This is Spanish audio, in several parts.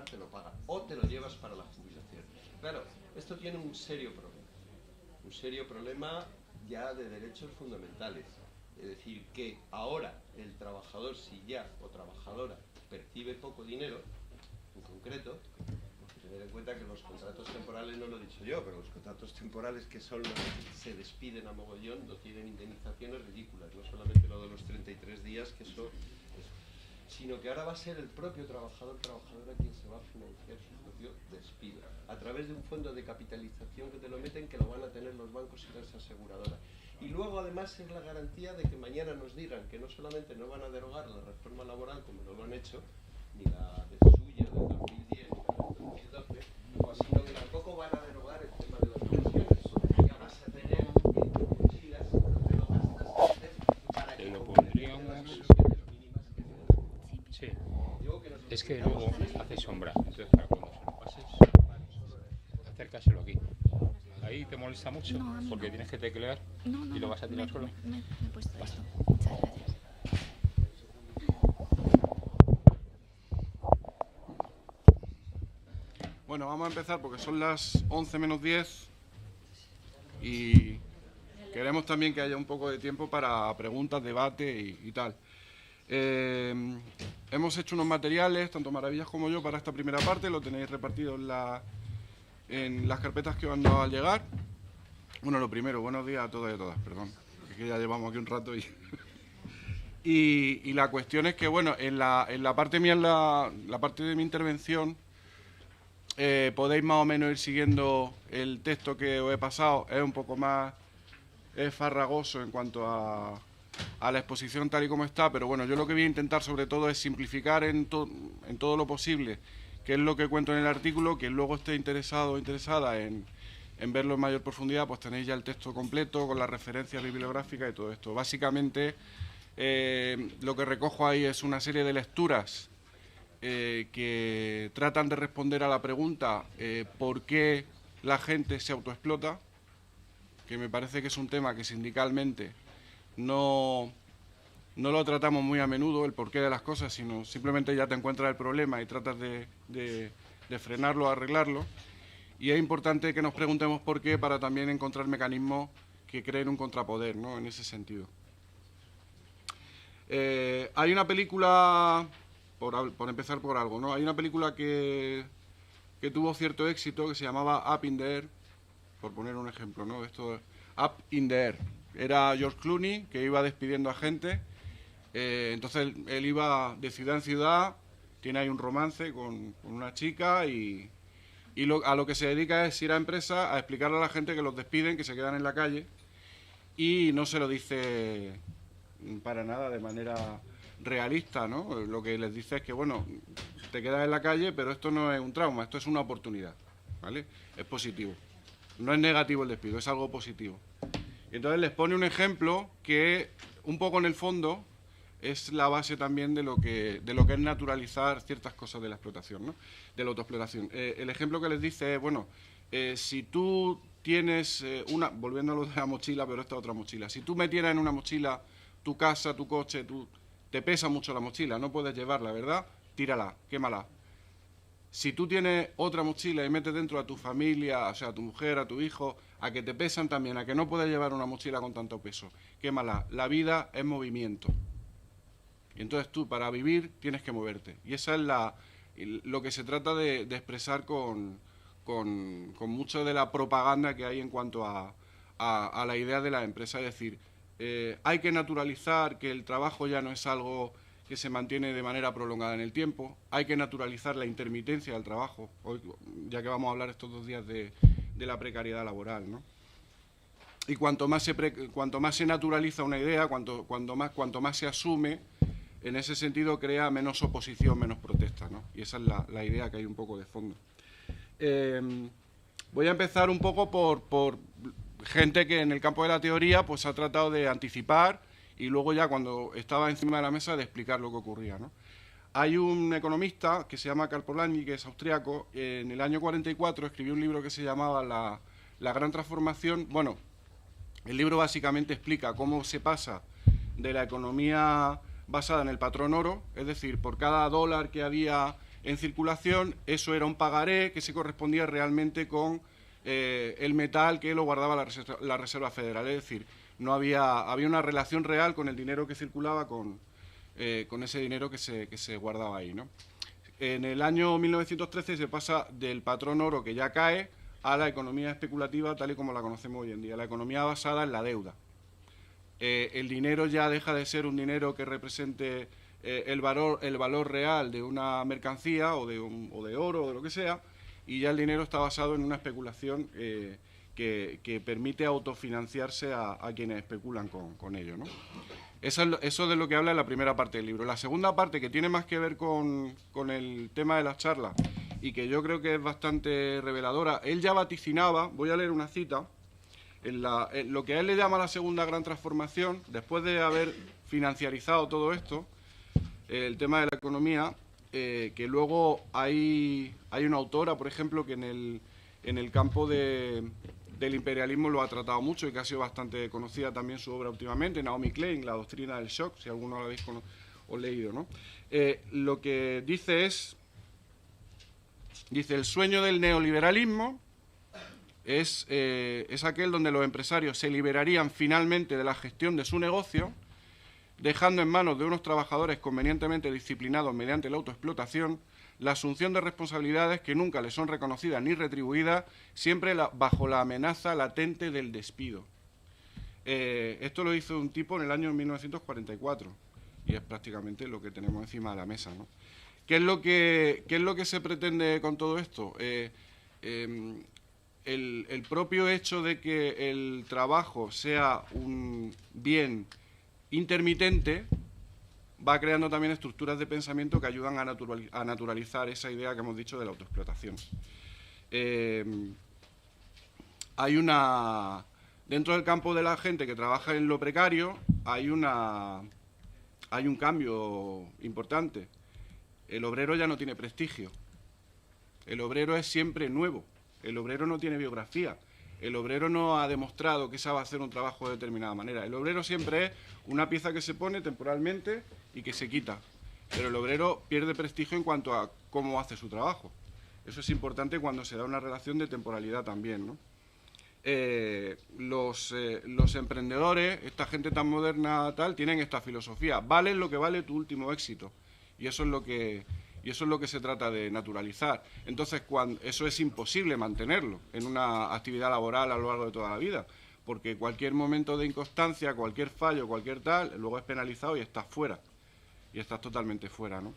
pagar, te lo pagan, o te lo llevas para la jubilación. Claro, esto tiene un serio problema ya de derechos fundamentales. Es decir, que ahora el trabajador, si ya o trabajadora percibe poco dinero, en concreto, tener en cuenta que los contratos temporales, no lo he dicho yo, pero los contratos temporales, que son los que se despiden a mogollón, no tienen indemnizaciones ridículas, no solamente lo de los 33 días, que eso es, sino que ahora va a ser el propio trabajador, trabajadora, quien se va a financiar su propio despido, a través de un fondo de capitalización que te lo meten, que lo van a tener los bancos y las aseguradoras. Y luego además es la garantía de que mañana nos digan que no solamente no van a derogar la reforma laboral, como no lo han hecho, ni la de suya del 2010, ni la del 2012, sino que tampoco van a derogar el tema de las pensiones. Ya vas a tener mochilas, te lo gastas para que lo pondríamos pondríamos. las pensiones mínimas que tenemos. Sí, Digo que nos es que olvidamos luego de esto. hace sombra. Entonces, para cuando se lo pases, acércaselo aquí. Ahí te molesta mucho No, a mí porque no. tienes que teclear No, y lo vas a tirar solo. me he puesto esto. Muchas gracias. Bueno, vamos a empezar porque son las 11 menos 10 y queremos también que haya un poco de tiempo para preguntas, debate y tal. Hemos hecho unos materiales, tanto Maravillas como yo, para esta primera parte. Lo tenéis repartido en las carpetas que os han dado al llegar. Bueno, lo primero, buenos días a todos y a todas, perdón. Es que ya llevamos aquí un rato y... y la cuestión es que, bueno, en la parte mía, en la parte de mi intervención, podéis más o menos ir siguiendo el texto que os he pasado. Es un poco más farragoso en cuanto a la exposición tal y como está, pero bueno, yo lo que voy a intentar sobre todo es simplificar en todo lo posible qué es lo que cuento en el artículo. Quien luego esté interesado o interesada en verlo en mayor profundidad, pues tenéis ya el texto completo con las referencias bibliográficas y todo esto. Básicamente, lo que recojo ahí es una serie de lecturas que tratan de responder a la pregunta ¿por qué la gente se autoexplota? Que me parece que es un tema que sindicalmente no lo tratamos muy a menudo, el porqué de las cosas, sino simplemente ya te encuentras el problema y tratas de frenarlo, arreglarlo. Y es importante que nos preguntemos por qué, para también encontrar mecanismos que creen un contrapoder, ¿no?, en ese sentido. Hay una película, por empezar por algo, ¿no? Hay una película que tuvo cierto éxito, que se llamaba Up in the Air, por poner un ejemplo, ¿no? Esto, Up in the Air. Era George Clooney, que iba despidiendo a gente. Entonces él iba de ciudad en ciudad, tiene ahí un romance con una chica y a lo que se dedica es ir a empresas a explicarle a la gente que los despiden, que se quedan en la calle, y no se lo dice para nada de manera realista, ¿no? Lo que les dice es que, bueno, te quedas en la calle, pero esto no es un trauma, esto es una oportunidad, ¿vale? Es positivo. No es negativo el despido, es algo positivo. Y entonces les pone un ejemplo que, un poco en el fondo, es la base también de lo que es naturalizar ciertas cosas de la explotación, ¿no?, de la autoexplotación. El ejemplo que les dice es, bueno, si tú tienes volviendo a lo de la mochila, pero esta otra mochila, si tú metieras en una mochila tu casa, tu coche, te pesa mucho la mochila, no puedes llevarla, ¿verdad? Tírala, quémala. Si tú tienes otra mochila y metes dentro a tu familia, o sea, a tu mujer, a tu hijo, a que te pesan también, a que no puedes llevar una mochila con tanto peso, quémala. La vida es movimiento. Y entonces tú, para vivir, tienes que moverte. Y esa es lo que se trata de expresar con mucho de la propaganda que hay en cuanto a la idea de la empresa. Es decir, hay que naturalizar que el trabajo ya no es algo que se mantiene de manera prolongada en el tiempo. Hay que naturalizar la intermitencia del trabajo, hoy, ya que vamos a hablar estos 2 días de la precariedad laboral, ¿no? Y cuanto más se naturaliza una idea, cuanto más se asume, en ese sentido crea menos oposición, menos protesta, ¿no? Y esa es la idea que hay un poco de fondo. Voy a empezar un poco por gente que en el campo de la teoría pues ha tratado de anticipar y luego ya cuando estaba encima de la mesa de explicar lo que ocurría, ¿no? Hay un economista que se llama Karl Polanyi, que es austriaco. En el año 44 escribió un libro que se llamaba La Gran Transformación. Bueno, el libro básicamente explica cómo se pasa de la economía basada en el patrón oro, es decir, por cada dólar que había en circulación, eso era un pagaré que se correspondía realmente con el metal que lo guardaba la Reserva Federal. Es decir, no había una relación real con el dinero que circulaba, con ese dinero que se guardaba ahí, ¿no? En el año 1913 se pasa del patrón oro, que ya cae, a la economía especulativa tal y como la conocemos hoy en día, la economía basada en la deuda. El dinero ya deja de ser un dinero que represente el valor real de una mercancía o de oro o de lo que sea, y ya el dinero está basado en una especulación que permite autofinanciarse a quienes especulan con ello, ¿no? Eso de lo que habla en la primera parte del libro. La segunda parte, que tiene más que ver con el tema de las charlas y que yo creo que es bastante reveladora, él ya vaticinaba, voy a leer una cita, en lo que a él le llama la segunda gran transformación, después de haber financiarizado todo esto, el tema de la economía, que luego hay una autora, por ejemplo, que en el campo del imperialismo lo ha tratado mucho y que ha sido bastante conocida también su obra últimamente, Naomi Klein, La doctrina del shock, si alguno lo habéis leído, ¿no? Lo que dice el sueño del neoliberalismo es aquel donde los empresarios se liberarían finalmente de la gestión de su negocio, dejando en manos de unos trabajadores convenientemente disciplinados mediante la autoexplotación la asunción de responsabilidades que nunca les son reconocidas ni retribuidas, siempre bajo la amenaza latente del despido. Esto lo hizo un tipo en el año 1944 y es prácticamente lo que tenemos encima de la mesa, ¿no? ¿Qué es lo que se pretende con todo esto? El propio hecho de que el trabajo sea un bien intermitente va creando también estructuras de pensamiento que ayudan a naturalizar esa idea que hemos dicho de la autoexplotación. Dentro del campo de la gente que trabaja en lo precario hay un cambio importante. El obrero ya no tiene prestigio. El obrero es siempre nuevo. El obrero no tiene biografía. El obrero no ha demostrado que sabe hacer un trabajo de determinada manera. El obrero siempre es una pieza que se pone temporalmente y que se quita. Pero el obrero pierde prestigio en cuanto a cómo hace su trabajo. Eso es importante cuando se da una relación de temporalidad también, ¿no? Los emprendedores, esta gente tan moderna tal, tienen esta filosofía. Vale lo que vale tu último éxito. Y eso es lo que se trata de naturalizar. Entonces, eso es imposible mantenerlo en una actividad laboral a lo largo de toda la vida, porque cualquier momento de inconstancia, cualquier fallo, cualquier tal, luego es penalizado y estás fuera. Y estás totalmente fuera, ¿no?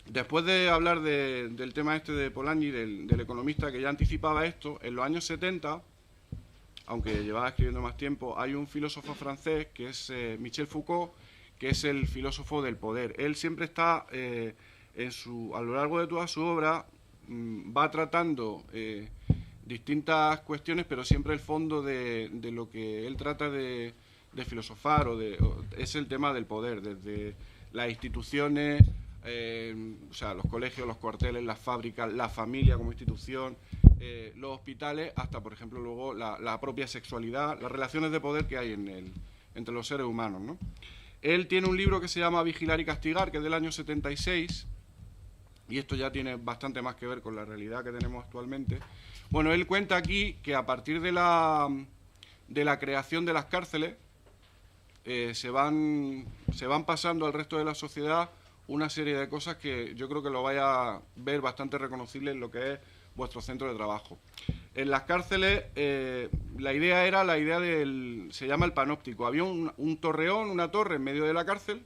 Después de hablar del tema este de Polanyi, del economista que ya anticipaba esto, en los años 70, aunque llevaba escribiendo más tiempo, hay un filósofo francés que es Michel Foucault, que es el filósofo del poder. Él siempre está, a lo largo de toda su obra, va tratando distintas cuestiones, pero siempre el fondo de lo que él trata de filosofar es el tema del poder, desde las instituciones, o sea, los colegios, los cuarteles, las fábricas, la familia como institución, los hospitales, hasta, por ejemplo, luego la propia sexualidad, las relaciones de poder que hay entre los seres humanos, ¿no? Él tiene un libro que se llama Vigilar y castigar, que es del año 76, y esto ya tiene bastante más que ver con la realidad que tenemos actualmente. Bueno, él cuenta aquí que a partir de la creación de las cárceles se van pasando al resto de la sociedad una serie de cosas que yo creo que lo vaya a ver bastante reconocible en lo que es vuestro centro de trabajo. En las cárceles la idea se llama el panóptico. Había un torreón, una torre en medio de la cárcel,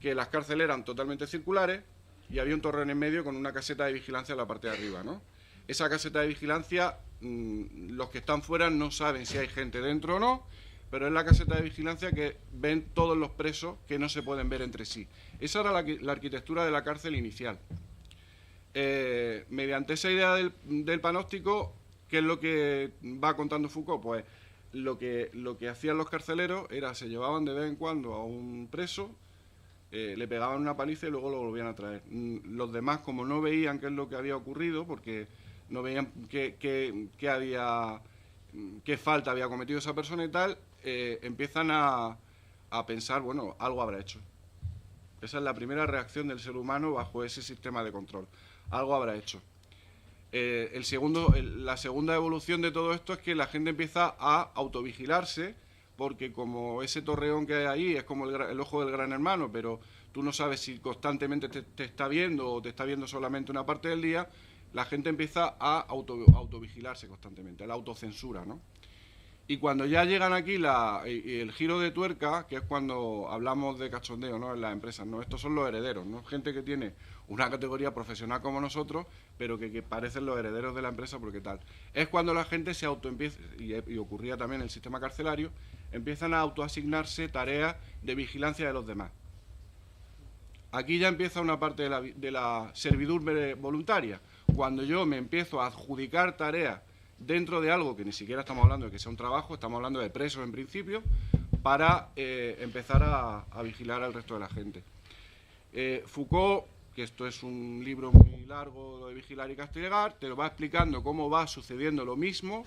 que las cárceles eran totalmente circulares, y había un torreón en medio con una caseta de vigilancia en la parte de arriba, ¿no? Esa caseta de vigilancia, los que están fuera no saben si hay gente dentro o no, pero es la caseta de vigilancia que ven todos los presos que no se pueden ver entre sí. Esa era la arquitectura de la cárcel inicial. Mediante esa idea del panóptico, ¿qué es lo que va contando Foucault? Pues lo que hacían los carceleros era, se llevaban de vez en cuando a un preso, le pegaban una paliza y luego lo volvían a traer. Los demás, como no veían qué es lo que había ocurrido, porque no veían qué falta había cometido esa persona y tal, empiezan a pensar, bueno, algo habrá hecho. Esa es la primera reacción del ser humano bajo ese sistema de control. Algo habrá hecho. La segunda evolución de todo esto es que la gente empieza a autovigilarse, porque como ese torreón que hay ahí es como el ojo del gran hermano, pero tú no sabes si constantemente te está viendo o te está viendo solamente una parte del día, la gente empieza a autovigilarse constantemente, a la autocensura, ¿no? Y cuando ya llegan aquí el giro de tuerca, que es cuando hablamos de cachondeo, ¿no?, en las empresas, ¿no? Estos son los herederos, ¿no? Gente que tiene una categoría profesional como nosotros, pero que parecen los herederos de la empresa porque tal. Es cuando la gente se autoempieza, y ocurría también en el sistema carcelario, empiezan a autoasignarse tareas de vigilancia de los demás. Aquí ya empieza una parte de la servidumbre voluntaria. Cuando yo me empiezo a adjudicar tareas dentro de algo que ni siquiera estamos hablando de que sea un trabajo, estamos hablando de presos en principio, para empezar a vigilar al resto de la gente. Foucault, que esto es un libro muy largo, lo de Vigilar y Castigar, te lo va explicando cómo va sucediendo lo mismo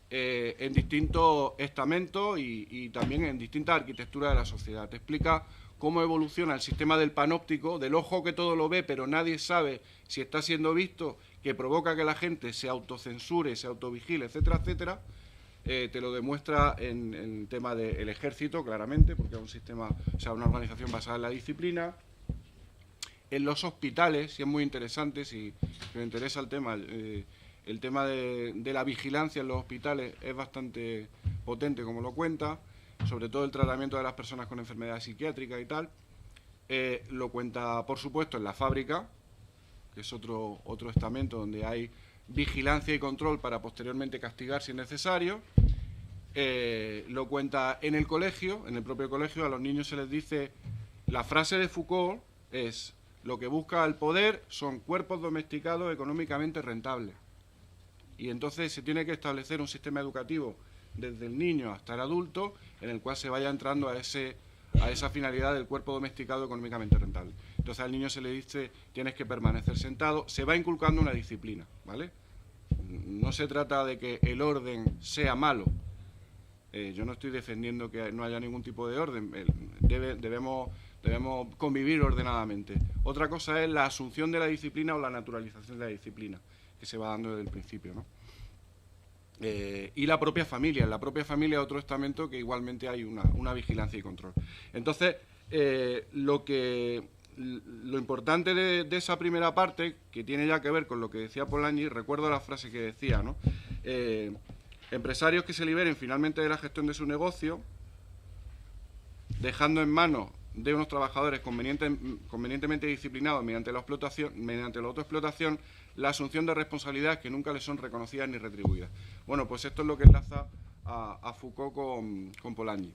en distintos estamentos y también en distintas arquitecturas de la sociedad. Te explica cómo evoluciona el sistema del panóptico, del ojo que todo lo ve, pero nadie sabe si está siendo visto, que provoca que la gente se autocensure, se autovigile, etcétera, etcétera. Te lo demuestra en el tema del ejército, claramente, porque es un sistema, o sea, una organización basada en la disciplina. En los hospitales, y es muy interesante, si me interesa el tema de la vigilancia en los hospitales es bastante potente, como lo cuenta, sobre todo el tratamiento de las personas con enfermedades psiquiátricas y tal. Lo cuenta, por supuesto, en la fábrica, que es otro estamento donde hay vigilancia y control para posteriormente castigar si es necesario. Lo cuenta en el colegio, en el propio colegio. A los niños se les dice, la frase de Foucault es: lo que busca el poder son cuerpos domesticados económicamente rentables. Y entonces se tiene que establecer un sistema educativo desde el niño hasta el adulto en el cual se vaya entrando a esa finalidad del cuerpo domesticado económicamente rentable. Entonces al niño se le dice, tienes que permanecer sentado, se va inculcando una disciplina, ¿vale? No se trata de que el orden sea malo. Yo no estoy defendiendo que no haya ningún tipo de orden, debemos convivir ordenadamente. Otra cosa es la asunción de la disciplina o la naturalización de la disciplina, que se va dando desde el principio, ¿no? Y la propia familia. En la propia familia otro estamento que igualmente hay una vigilancia y control. Entonces, lo importante de esa primera parte, que tiene ya que ver con lo que decía Polanyi, recuerdo la frase que decía, ¿no? Empresarios que se liberen finalmente de la gestión de su negocio, dejando en manos de unos trabajadores convenientemente disciplinados mediante la autoexplotación, la asunción de responsabilidades que nunca les son reconocidas ni retribuidas. Bueno, pues esto es lo que enlaza a Foucault con Polanyi.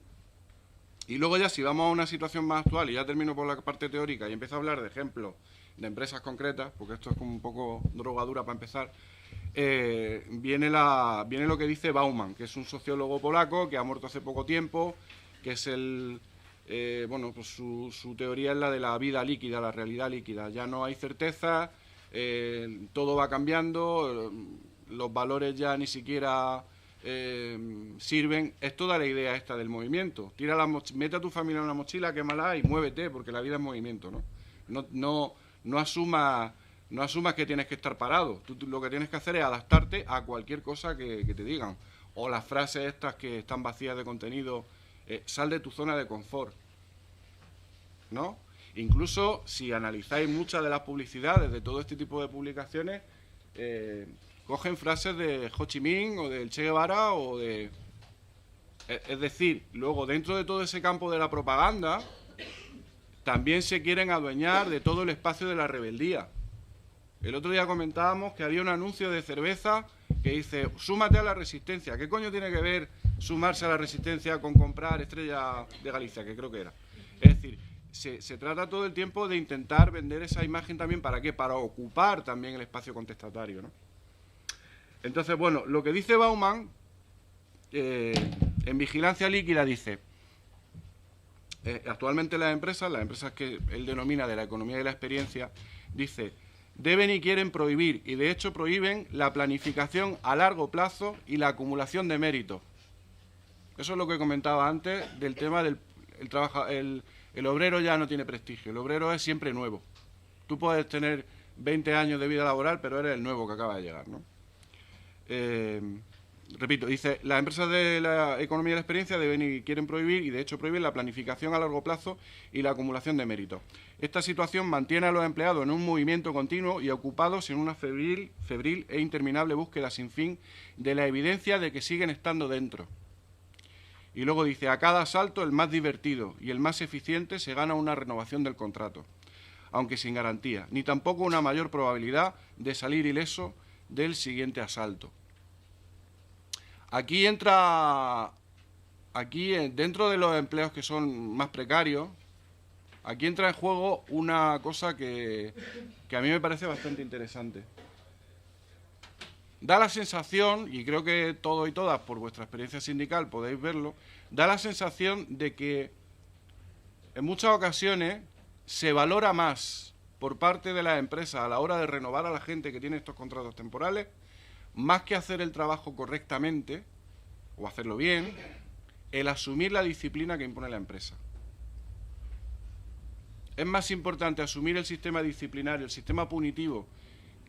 Y luego ya, si vamos a una situación más actual, y ya termino por la parte teórica y empiezo a hablar de ejemplos de empresas concretas, porque esto es como un poco drogadura para empezar, viene lo que dice Bauman, que es un sociólogo polaco que ha muerto hace poco tiempo, que es bueno, pues su teoría es la de la vida líquida, la realidad líquida. Ya no hay certeza, todo va cambiando, los valores ya ni siquiera sirven. Es toda la idea esta del movimiento. Mete a tu familia en una mochila, quémala y muévete, porque la vida es movimiento, ¿no? No asumas que tienes que estar parado. Tú lo que tienes que hacer es adaptarte a cualquier cosa que te digan. O las frases estas que están vacías de contenido, sal de tu zona de confort, ¿no? Incluso si analizáis muchas de las publicidades de todo este tipo de publicaciones, cogen frases de Ho Chi Minh o del Che Guevara o de... Es decir, luego dentro de todo ese campo de la propaganda también se quieren adueñar de todo el espacio de la rebeldía. El otro día comentábamos que había un anuncio de cerveza que dice, súmate a la resistencia. ¿Qué coño tiene que ver sumarse a la resistencia con comprar Estrella de Galicia, que creo que era? Es decir, se trata todo el tiempo de intentar vender esa imagen también, ¿para qué? Para ocupar también el espacio contestatario, ¿no? Entonces, bueno, lo que dice Bauman, en Vigilancia Líquida dice, actualmente las empresas que él denomina de la economía de la experiencia, dice, deben y quieren prohibir, y de hecho prohíben la planificación a largo plazo y la acumulación de méritos. Eso es lo que comentaba antes del tema del El obrero ya no tiene prestigio, el obrero es siempre nuevo. Tú puedes tener 20 años de vida laboral, pero eres el nuevo que acaba de llegar, ¿no? Repito, dice, las empresas de la economía de la experiencia deben y quieren prohibir, y de hecho prohíben, la planificación a largo plazo y la acumulación de méritos. Esta situación mantiene a los empleados en un movimiento continuo y ocupados en una febril e interminable búsqueda sin fin de la evidencia de que siguen estando dentro. Y luego dice, a cada asalto el más divertido y el más eficiente se gana una renovación del contrato, aunque sin garantía, ni tampoco una mayor probabilidad de salir ileso del siguiente asalto. Aquí entra, dentro de los empleos que son más precarios, aquí entra en juego una cosa que a mí me parece bastante interesante. Da la sensación, y creo que todos y todas, por vuestra experiencia sindical, podéis verlo, da la sensación de que en muchas ocasiones se valora más por parte de las empresas a la hora de renovar a la gente que tiene estos contratos temporales, más que hacer el trabajo correctamente o hacerlo bien, el asumir la disciplina que impone la empresa. Es más importante asumir el sistema disciplinario, el sistema punitivo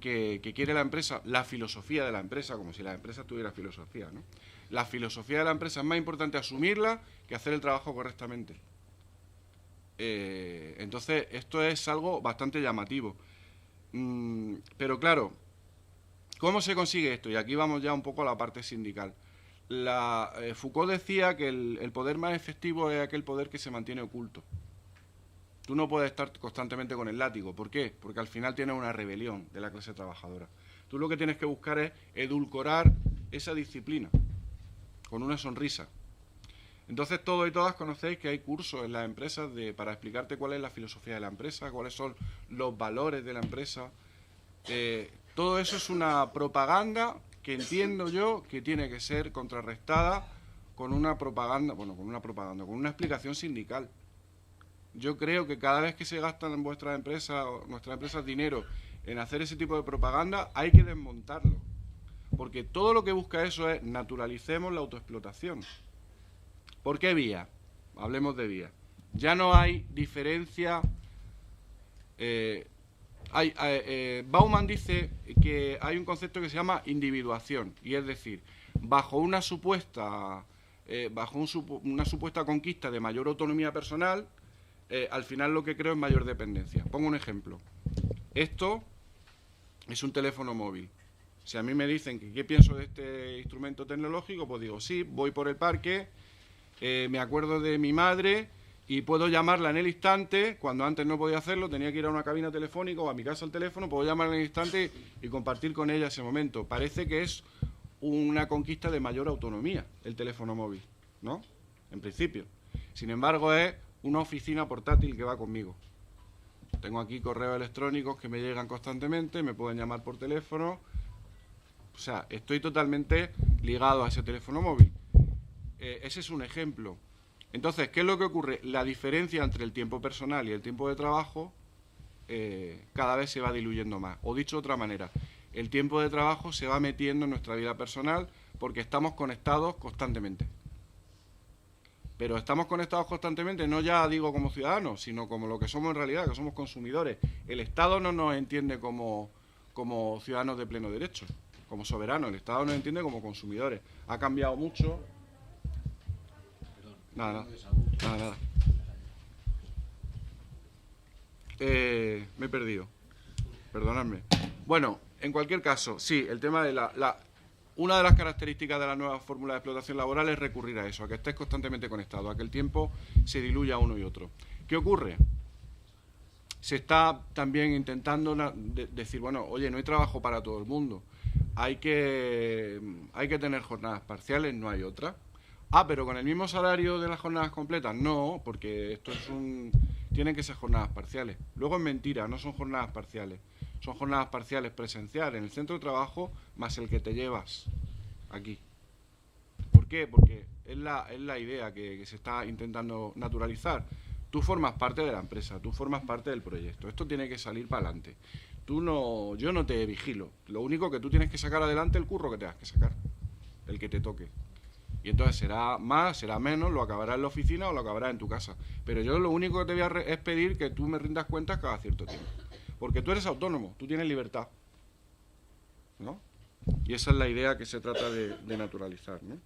que quiere la empresa, la filosofía de la empresa, como si la empresa tuviera filosofía, ¿no? La filosofía de la empresa es más importante asumirla que hacer el trabajo correctamente. Entonces, esto es algo bastante llamativo. Pero claro, ¿cómo se consigue esto? Y aquí vamos ya un poco a la parte sindical. Foucault decía que el poder más efectivo es aquel poder que se mantiene oculto. Tú no puedes estar constantemente con el látigo. ¿Por qué? Porque al final tienes una rebelión de la clase trabajadora. Tú lo que tienes que buscar es edulcorar esa disciplina con una sonrisa. Entonces todos y todas conocéis que hay cursos en las empresas para explicarte cuál es la filosofía de la empresa, cuáles son los valores de la empresa. Todo eso es una propaganda que entiendo yo que tiene que ser contrarrestada con una propaganda, con una explicación sindical. Yo creo que cada vez que se gastan en nuestras empresas dinero en hacer ese tipo de propaganda, hay que desmontarlo. Porque todo lo que busca eso es naturalicemos la autoexplotación. ¿Por qué vía? Hablemos de vía. Ya no hay diferencia. Bauman dice que hay un concepto que se llama individuación, y es decir, bajo una supuesta conquista de mayor autonomía personal, al final lo que creo es mayor dependencia. Pongo un ejemplo. Esto es un teléfono móvil. Si a mí me dicen que qué pienso de este instrumento tecnológico, pues digo, sí, voy por el parque, me acuerdo de mi madre y puedo llamarla en el instante. Cuando antes no podía hacerlo, tenía que ir a una cabina telefónica o a mi casa al teléfono, puedo llamarla en el instante y compartir con ella ese momento. Parece que es una conquista de mayor autonomía el teléfono móvil, ¿no? En principio. Sin embargo, es una oficina portátil que va conmigo. Tengo aquí correos electrónicos que me llegan constantemente, me pueden llamar por teléfono. O sea, estoy totalmente ligado a ese teléfono móvil. Ese es un ejemplo. Entonces, ¿qué es lo que ocurre? La diferencia entre el tiempo personal y el tiempo de trabajo cada vez se va diluyendo más. O dicho de otra manera, el tiempo de trabajo se va metiendo en nuestra vida personal porque estamos conectados constantemente. Pero estamos conectados constantemente, no ya digo como ciudadanos, sino como lo que somos en realidad, que somos consumidores. El Estado no nos entiende como ciudadanos de pleno derecho, como soberanos. El Estado nos entiende como consumidores. Ha cambiado mucho. Nada. Me he perdido. Perdonadme. Bueno, en cualquier caso, sí, el tema de una de las características de la nueva fórmula de explotación laboral es recurrir a eso, a que estés constantemente conectado, a que el tiempo se diluya uno y otro. ¿Qué ocurre? Se está también intentando decir, bueno, oye, no hay trabajo para todo el mundo. Hay que tener jornadas parciales, no hay otra. Ah, pero con el mismo salario de las jornadas completas. No, porque tienen que ser jornadas parciales. Luego es mentira, no son jornadas parciales. Son jornadas parciales presenciales en el centro de trabajo más el que te llevas aquí. ¿Por qué? Porque es la idea que se está intentando naturalizar. Tú formas parte de la empresa, tú formas parte del proyecto. Esto tiene que salir para adelante. Yo no te vigilo. Lo único que tú tienes que sacar adelante es el curro que tengas que sacar, el que te toque. Y entonces será más, será menos, lo acabarás en la oficina o lo acabarás en tu casa. Pero yo lo único que te voy a es pedir que tú me rindas cuentas cada cierto tiempo. Porque tú eres autónomo, tú tienes libertad, ¿no? Y esa es la idea que se trata de naturalizar, ¿no?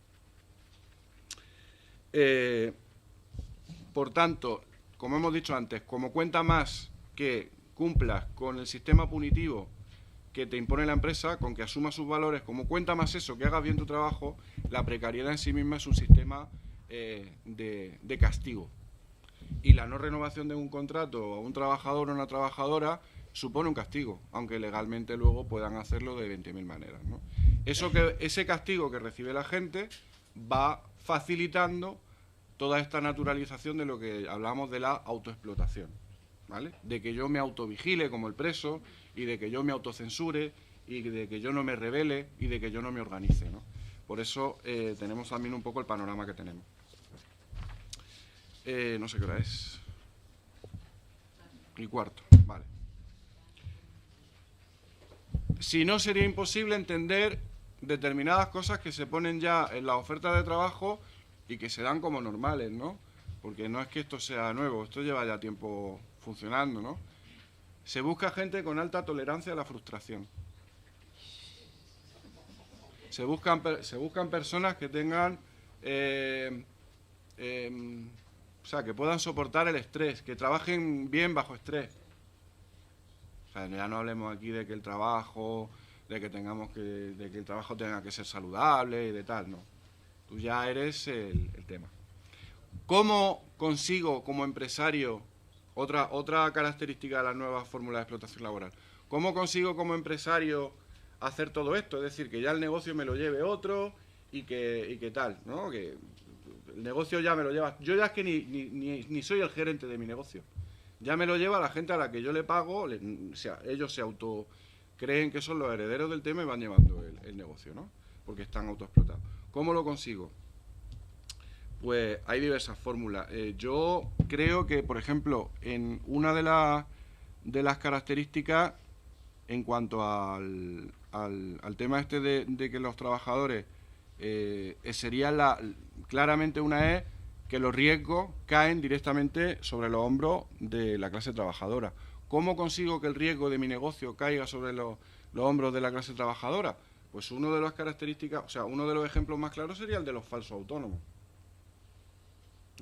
Por tanto, como hemos dicho antes, como cuenta más que cumplas con el sistema punitivo que te impone la empresa, con que asumas sus valores, como cuenta más eso, que hagas bien tu trabajo, la precariedad en sí misma es un sistema de castigo. Y la no renovación de un contrato a un trabajador o una trabajadora supone un castigo, aunque legalmente luego puedan hacerlo de 20.000 maneras, ¿no? Ese castigo que recibe la gente va facilitando toda esta naturalización de lo que hablamos de la autoexplotación, ¿vale? De que yo me autovigile como el preso y de que yo me autocensure y de que yo no me rebele y de que yo no me organice, ¿no? Por eso tenemos también un poco el panorama que tenemos. No sé qué hora es. Y cuarto, vale. Si no, sería imposible entender determinadas cosas que se ponen ya en la oferta de trabajo y que se dan como normales, ¿no? Porque no es que esto sea nuevo, esto lleva ya tiempo funcionando, ¿no? Se busca gente con alta tolerancia a la frustración. Se buscan personas que tengan, o sea, que puedan soportar el estrés, que trabajen bien bajo estrés. O sea, ya no hablemos aquí de que el trabajo, de que el trabajo tenga que ser saludable y de tal, no. Tú ya eres el tema. ¿Cómo consigo como empresario, otra característica de la nueva fórmula de explotación laboral, cómo consigo como empresario hacer todo esto? Es decir, que ya el negocio me lo lleve otro y que tal, ¿no? Que el negocio ya me lo lleva. Yo ya es que ni soy el gerente de mi negocio. Ya me lo lleva la gente a la que yo le pago, ellos se creen que son los herederos del tema y van llevando el negocio, ¿no? Porque están autoexplotados. ¿Cómo lo consigo? Pues hay diversas fórmulas. Yo creo que, por ejemplo, en una de las características en cuanto al tema este de que los trabajadores sería claramente una es que los riesgos caen directamente sobre los hombros de la clase trabajadora. ¿Cómo consigo que el riesgo de mi negocio caiga sobre los hombros de la clase trabajadora? Pues uno de las características, o sea, uno de los ejemplos más claros sería el de los falsos autónomos,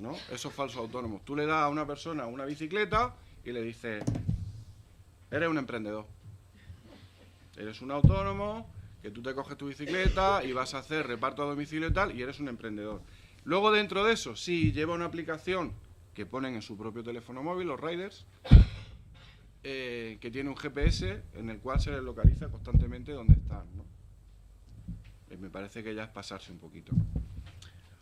¿no? Esos falsos autónomos. Tú le das a una persona una bicicleta y le dices, eres un emprendedor. Eres un autónomo, que tú te coges tu bicicleta y vas a hacer reparto a domicilio y tal, y eres un emprendedor. Luego, dentro de eso, sí lleva una aplicación que ponen en su propio teléfono móvil, los riders, que tiene un GPS en el cual se les localiza constantemente dónde están, ¿no? Me parece que ya es pasarse un poquito.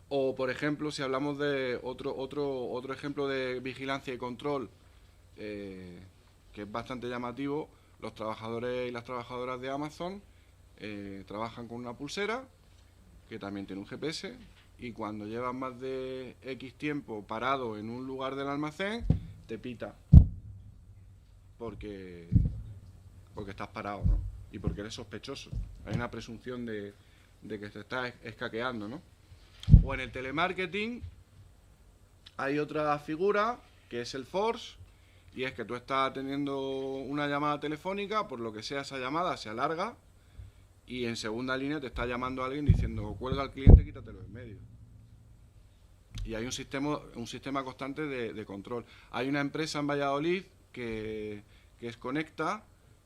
O, por ejemplo, si hablamos de otro ejemplo de vigilancia y control, que es bastante llamativo, los trabajadores y las trabajadoras de Amazon trabajan con una pulsera que también tiene un GPS, y cuando llevas más de X tiempo parado en un lugar del almacén, te pita porque estás parado, ¿no? Y porque eres sospechoso. Hay una presunción de que te estás escaqueando, ¿no? O en el telemarketing hay otra figura que es el force, y es que tú estás teniendo una llamada telefónica, por lo que sea esa llamada se alarga y en segunda línea te está llamando alguien diciendo cuelga al cliente, quítatelo en medio. Y hay un sistema constante de control. Hay una empresa en Valladolid que es Conecta,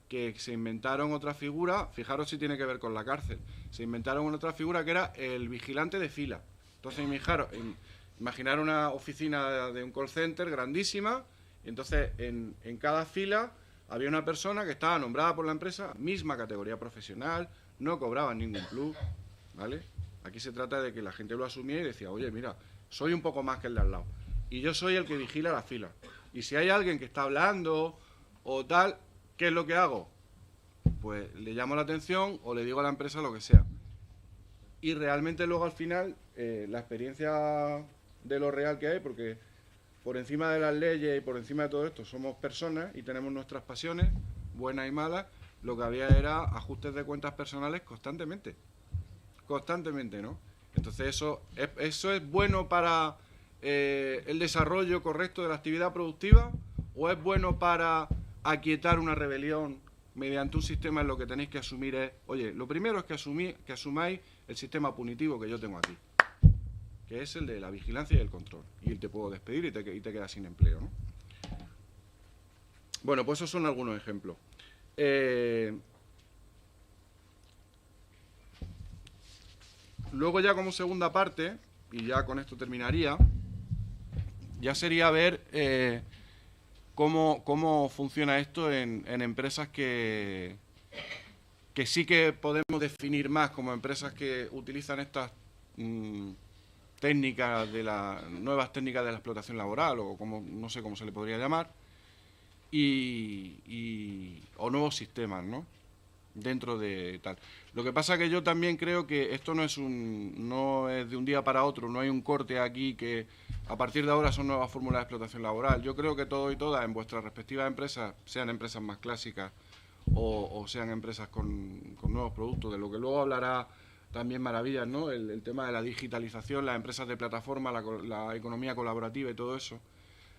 que se inventaron otra figura, fijaros si tiene que ver con la cárcel, se inventaron otra figura que era el vigilante de fila. Entonces imaginar una oficina de un call center grandísima, y entonces en cada fila había una persona que estaba nombrada por la empresa, misma categoría profesional, no cobraban ningún plus, ¿vale? Aquí se trata de que la gente lo asumía y decía, oye, mira, soy un poco más que el de al lado, y yo soy el que vigila la fila. Y si hay alguien que está hablando o tal, ¿qué es lo que hago? Pues le llamo la atención o le digo a la empresa lo que sea. Y realmente luego al final, la experiencia de lo real que hay, porque por encima de las leyes y por encima de todo esto somos personas y tenemos nuestras pasiones, buenas y malas, lo que había era ajustes de cuentas personales constantemente, ¿no? Entonces eso es bueno para el desarrollo correcto de la actividad productiva, o es bueno para aquietar una rebelión mediante un sistema en lo que tenéis que asumir es, oye, lo primero es que asumáis el sistema punitivo que yo tengo aquí, que es el de la vigilancia y el control, y te puedo despedir y te quedas sin empleo, ¿no? Bueno, pues esos son algunos ejemplos. Luego ya como segunda parte, y ya con esto terminaría, ya sería ver cómo funciona esto en empresas que sí que podemos definir más como empresas que utilizan estas técnicas nuevas técnicas de la explotación laboral, o como no sé cómo se le podría llamar, o nuevos sistemas, ¿no? Dentro de tal. Lo que pasa que yo también creo que esto no es de un día para otro, no hay un corte aquí que a partir de ahora son nuevas fórmulas de explotación laboral. Yo creo que todos y todas en vuestras respectivas empresas, sean empresas más clásicas o sean empresas con nuevos productos, de lo que luego hablará también maravillas, ¿no? El tema de la digitalización, las empresas de plataforma, la economía colaborativa y todo eso.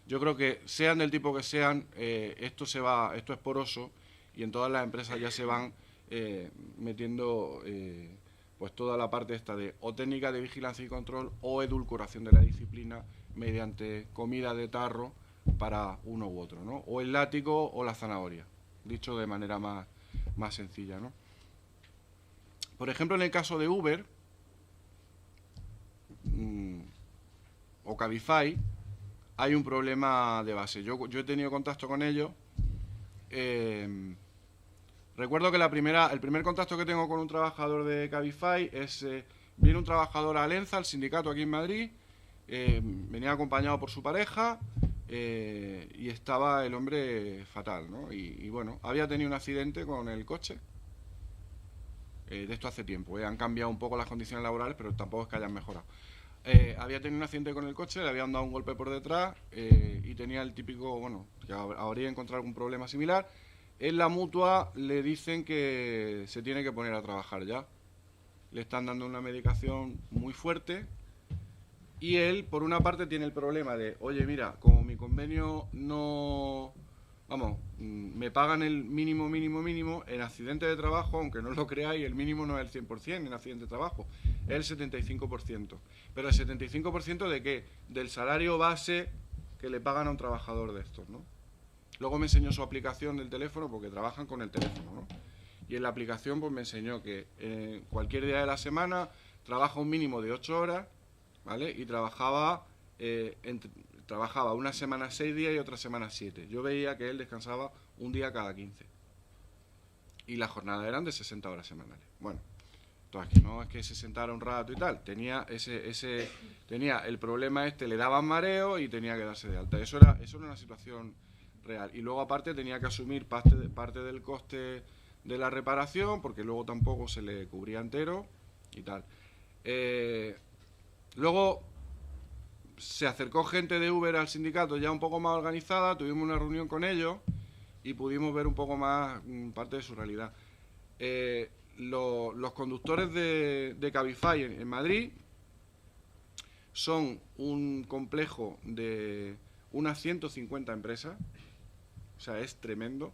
Yo creo que sean del tipo que sean, esto es poroso, y en todas las empresas ya se van metiendo pues toda la parte esta de o técnica de vigilancia y control o edulcoración de la disciplina mediante comida de tarro para uno u otro, ¿no? O el látigo o la zanahoria, dicho de manera más sencilla, ¿no? Por ejemplo, en el caso de Uber o Cabify hay un problema de base. Yo he tenido contacto con ellos. Recuerdo que el primer contacto que tengo con un trabajador de Cabify es, viene un trabajador a Alenza, al sindicato aquí en Madrid, venía acompañado por su pareja, y estaba el hombre fatal, ¿no? Y bueno, había tenido un accidente con el coche, de esto hace tiempo, han cambiado un poco las condiciones laborales, pero tampoco es que hayan mejorado. Había tenido un accidente con el coche, le habían dado un golpe por detrás, y tenía el típico, bueno, que habría encontrado algún problema similar. En la mutua le dicen que se tiene que poner a trabajar ya. Le están dando una medicación muy fuerte y él, por una parte, tiene el problema de, oye, mira, como mi convenio no... Vamos, me pagan el mínimo, en accidente de trabajo, aunque no lo creáis, el mínimo no es el 100% en accidente de trabajo, es el 75%. ¿Pero el 75% de qué? Del salario base que le pagan a un trabajador de estos, ¿no? Luego me enseñó su aplicación del teléfono, porque trabajan con el teléfono, ¿no? Y en la aplicación pues me enseñó que cualquier día de la semana trabaja un mínimo de 8 horas, ¿vale? Y trabajaba una semana 6 días y otra semana 7. Yo veía que él descansaba un día cada 15. Y las jornadas eran de 60 horas semanales. Bueno, entonces que no es que se sentara un rato y tal. Tenía tenía el problema le daban mareo y tenía que darse de alta. Eso era una situación real. Y luego aparte tenía que asumir parte del coste de la reparación, porque luego tampoco se le cubría entero y tal. Luego se acercó gente de Uber al sindicato ya un poco más organizada, tuvimos una reunión con ellos y pudimos ver un poco más parte de su realidad. Los conductores de Cabify en Madrid son un complejo de unas 150 empresas, o sea, es tremendo,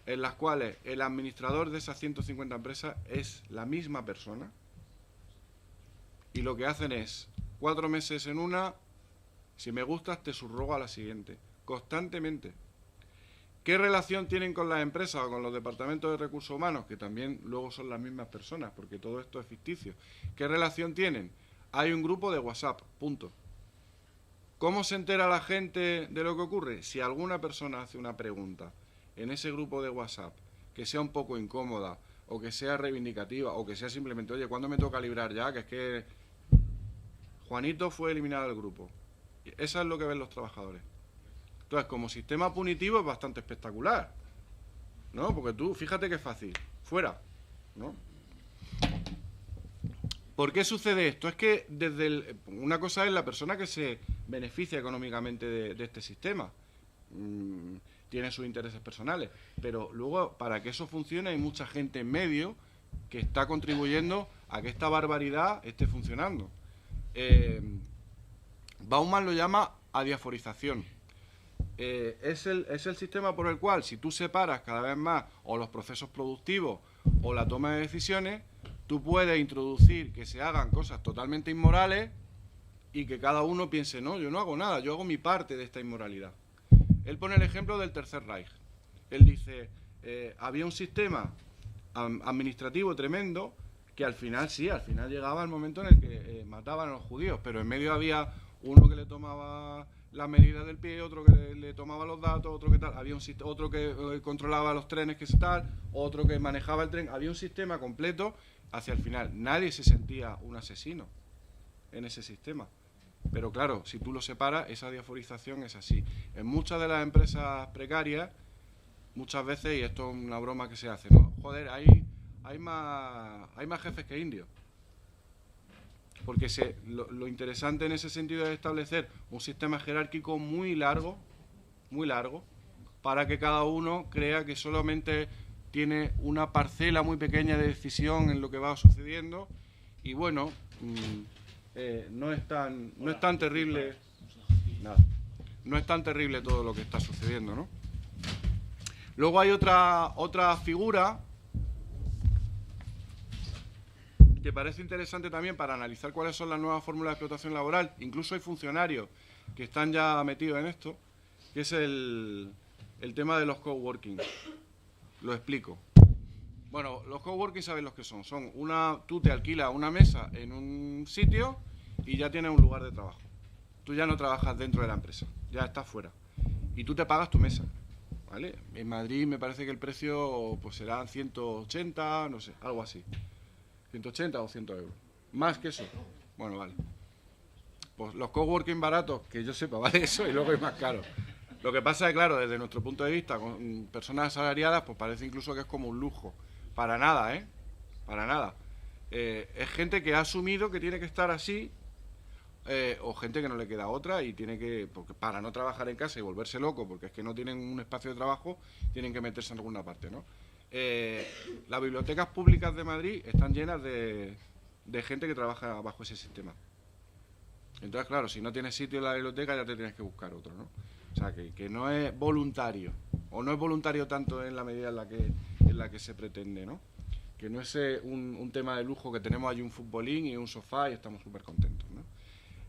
en las cuales el administrador de esas 150 empresas es la misma persona, y lo que hacen es 4 meses en una, si me gustas te subrogo a la siguiente, constantemente. ¿Qué relación tienen con las empresas o con los departamentos de recursos humanos? Que también luego son las mismas personas, porque todo esto es ficticio. ¿Qué relación tienen? Hay un grupo de WhatsApp, punto. ¿Cómo se entera la gente de lo que ocurre? Si alguna persona hace una pregunta en ese grupo de WhatsApp que sea un poco incómoda, o que sea reivindicativa, o que sea simplemente, oye, ¿cuándo me toca librar ya? Que es que Juanito fue eliminado del grupo. Eso es lo que ven los trabajadores. Entonces, como sistema punitivo es bastante espectacular, ¿no? Porque tú, fíjate que es fácil, fuera, ¿no? ¿Por qué sucede esto? Es que una cosa es la persona que se beneficia económicamente de este sistema, tiene sus intereses personales, pero luego para que eso funcione hay mucha gente en medio que está contribuyendo a que esta barbaridad esté funcionando. Bauman lo llama adiaforización. Es el sistema por el cual, si tú separas cada vez más o los procesos productivos o la toma de decisiones, tú puedes introducir que se hagan cosas totalmente inmorales y que cada uno piense, no, yo no hago nada, yo hago mi parte de esta inmoralidad. Él pone el ejemplo del Tercer Reich. Él dice, había un sistema administrativo tremendo que al final llegaba el momento en el que mataban a los judíos, pero en medio había uno que le tomaba las medidas del pie, otro que le tomaba los datos, otro que tal, había otro que controlaba los trenes que se tal, otro que manejaba el tren, había un sistema completo hacia el final. Nadie se sentía un asesino en ese sistema. Pero claro, si tú lo separas, esa diaforización es así. En muchas de las empresas precarias, muchas veces, y esto es una broma que se hace, ¿no? Joder, hay más jefes que indios. Porque lo interesante en ese sentido es establecer un sistema jerárquico muy largo, para que cada uno crea que solamente tiene una parcela muy pequeña de decisión en lo que va sucediendo. Y bueno, no es tan terrible, nada, no es tan terrible todo lo que está sucediendo, ¿no? Luego hay otra figura que parece interesante también para analizar cuáles son las nuevas fórmulas de explotación laboral. Incluso hay funcionarios que están ya metidos en esto, que es el tema de los coworking. Lo explico. Bueno, los coworking sabéis los que son. Tú te alquilas una mesa en un sitio y ya tienes un lugar de trabajo. Tú ya no trabajas dentro de la empresa, ya estás fuera. Y tú te pagas tu mesa, ¿vale? En Madrid me parece que el precio pues será 180, no sé, algo así. 180 o 100 euros. Más que eso. Bueno, vale. Pues los coworking baratos, que yo sepa, vale eso y luego es más caro. Lo que pasa es que, claro, desde nuestro punto de vista, con personas asalariadas, pues parece incluso que es como un lujo. Para nada, ¿eh? Para nada. Es gente que ha asumido que tiene que estar así, o gente que no le queda otra y tiene que, porque para no trabajar en casa y volverse loco, porque es que no tienen un espacio de trabajo, tienen que meterse en alguna parte, ¿no? Las bibliotecas públicas de Madrid están llenas de gente que trabaja bajo ese sistema. Entonces, claro, si no tienes sitio en la biblioteca ya te tienes que buscar otro, ¿no? O sea, que no es voluntario, o no es voluntario tanto en la medida en la que se pretende, ¿no? Que no es un tema de lujo que tenemos allí un futbolín y un sofá y estamos súper contentos, ¿no?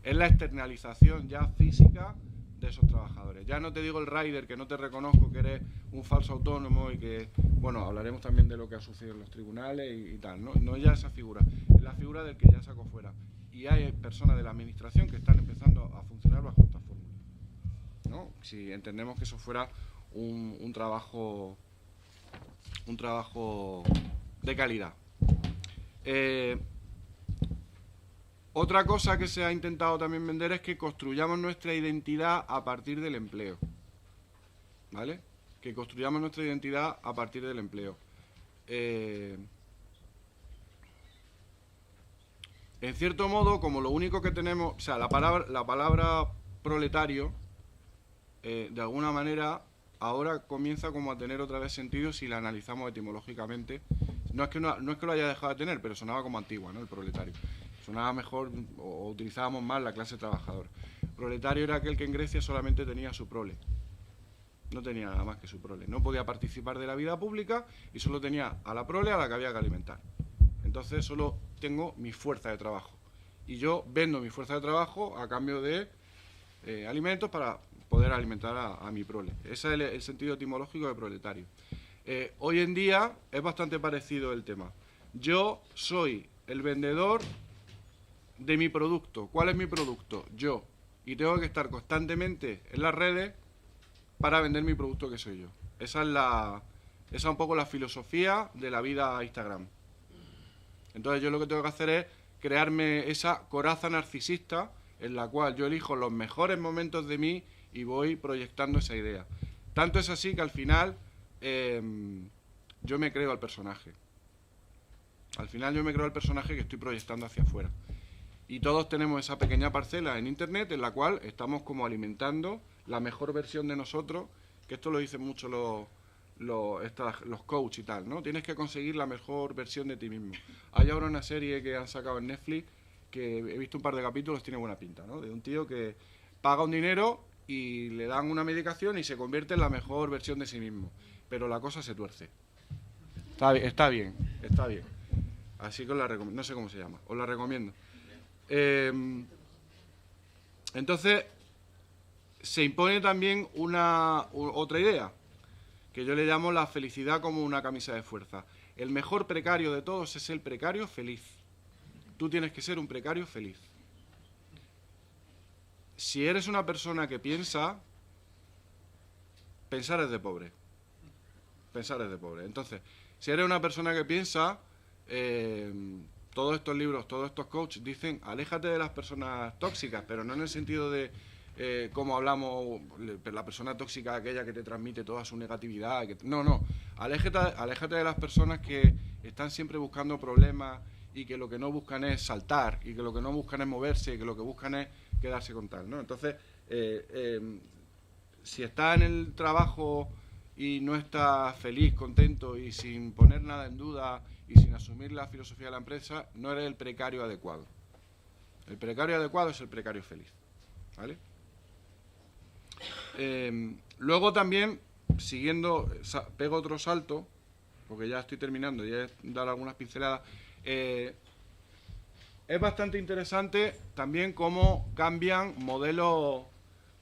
Es la externalización ya física de esos trabajadores. Ya no te digo el rider, que no te reconozco, que eres un falso autónomo y que, bueno, hablaremos también de lo que ha sucedido en los tribunales y tal, ¿no? No ya esa figura, es la figura del que ya sacó fuera. Y hay personas de la administración que están empezando a funcionar bajo esta fórmula, ¿no? Si entendemos que eso fuera un trabajo de calidad. Otra cosa que se ha intentado también vender es que construyamos nuestra identidad a partir del empleo, ¿vale? Que construyamos nuestra identidad a partir del empleo. En cierto modo, como lo único que tenemos, o sea, la palabra proletario, de alguna manera, ahora comienza como a tener otra vez sentido si la analizamos etimológicamente. No es que lo haya dejado de tener, pero sonaba como antigua, ¿no? El proletario. Sonaba mejor o utilizábamos más la clase trabajadora. Proletario era aquel que en Grecia solamente tenía su prole. No tenía nada más que su prole. No podía participar de la vida pública y solo tenía a la prole a la que había que alimentar. Entonces solo tengo mi fuerza de trabajo. Y yo vendo mi fuerza de trabajo a cambio de alimentos para poder alimentar a mi prole. Ese es el sentido etimológico de proletario. Hoy en día es bastante parecido el tema. Yo soy el vendedor de mi producto. ¿Cuál es mi producto? Yo. Y tengo que estar constantemente en las redes para vender mi producto que soy yo. Esa es un poco la filosofía de la vida Instagram. Entonces yo lo que tengo que hacer es crearme esa coraza narcisista en la cual yo elijo los mejores momentos de mí y voy proyectando esa idea. Tanto es así que al final yo me creo al personaje. Al final yo me creo al personaje que estoy proyectando hacia afuera. Y todos tenemos esa pequeña parcela en Internet en la cual estamos como alimentando la mejor versión de nosotros, que esto lo dicen mucho los coach y tal, ¿no? Tienes que conseguir la mejor versión de ti mismo. Hay ahora una serie que han sacado en Netflix, que he visto un par de capítulos, tiene buena pinta, ¿no? De un tío que paga un dinero y le dan una medicación y se convierte en la mejor versión de sí mismo. Pero la cosa se tuerce. Está bien. Así que os la recomiendo. No sé cómo se llama, os la recomiendo. Entonces, se impone también otra idea, que yo le llamo la felicidad como una camisa de fuerza. El mejor precario de todos es el precario feliz. Tú tienes que ser un precario feliz. Si eres una persona que piensa, pensar es de pobre. Pensar es de pobre. Entonces, si eres una persona que piensa, todos estos libros, todos estos coaches dicen, aléjate de las personas tóxicas, pero no en el sentido de, como hablamos, la persona tóxica, aquella que te transmite toda su negatividad. No. Aléjate de las personas que están siempre buscando problemas y que lo que no buscan es saltar, y que lo que no buscan es moverse, y que lo que buscan es quedarse con tal, ¿no? Entonces, si estás en el trabajo y no estás feliz, contento y sin poner nada en duda y sin asumir la filosofía de la empresa, no eres el precario adecuado. El precario adecuado es el precario feliz, ¿vale? Luego también, siguiendo, pego otro salto, porque ya estoy terminando, ya he dado algunas pinceladas. Es bastante interesante también cómo cambian modelos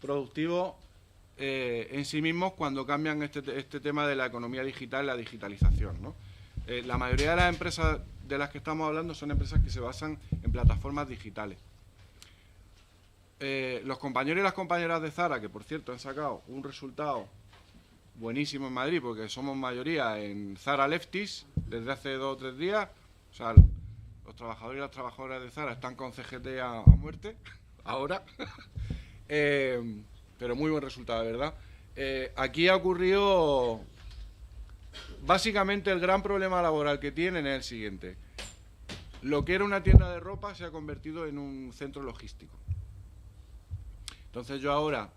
productivos en sí mismos cuando cambian este tema de la economía digital, la digitalización, ¿no? La mayoría de las empresas de las que estamos hablando son empresas que se basan en plataformas digitales. Los compañeros y las compañeras de Zara, que por cierto han sacado un resultado buenísimo en Madrid, porque somos mayoría en Zara Lefties desde hace 2 o 3 días. O sea, los trabajadores y las trabajadoras de Zara están con CGT a muerte, ahora. Pero muy buen resultado, de verdad. Aquí ha ocurrido... Básicamente el gran problema laboral que tienen es el siguiente. Lo que era una tienda de ropa se ha convertido en un centro logístico. Entonces yo ahora...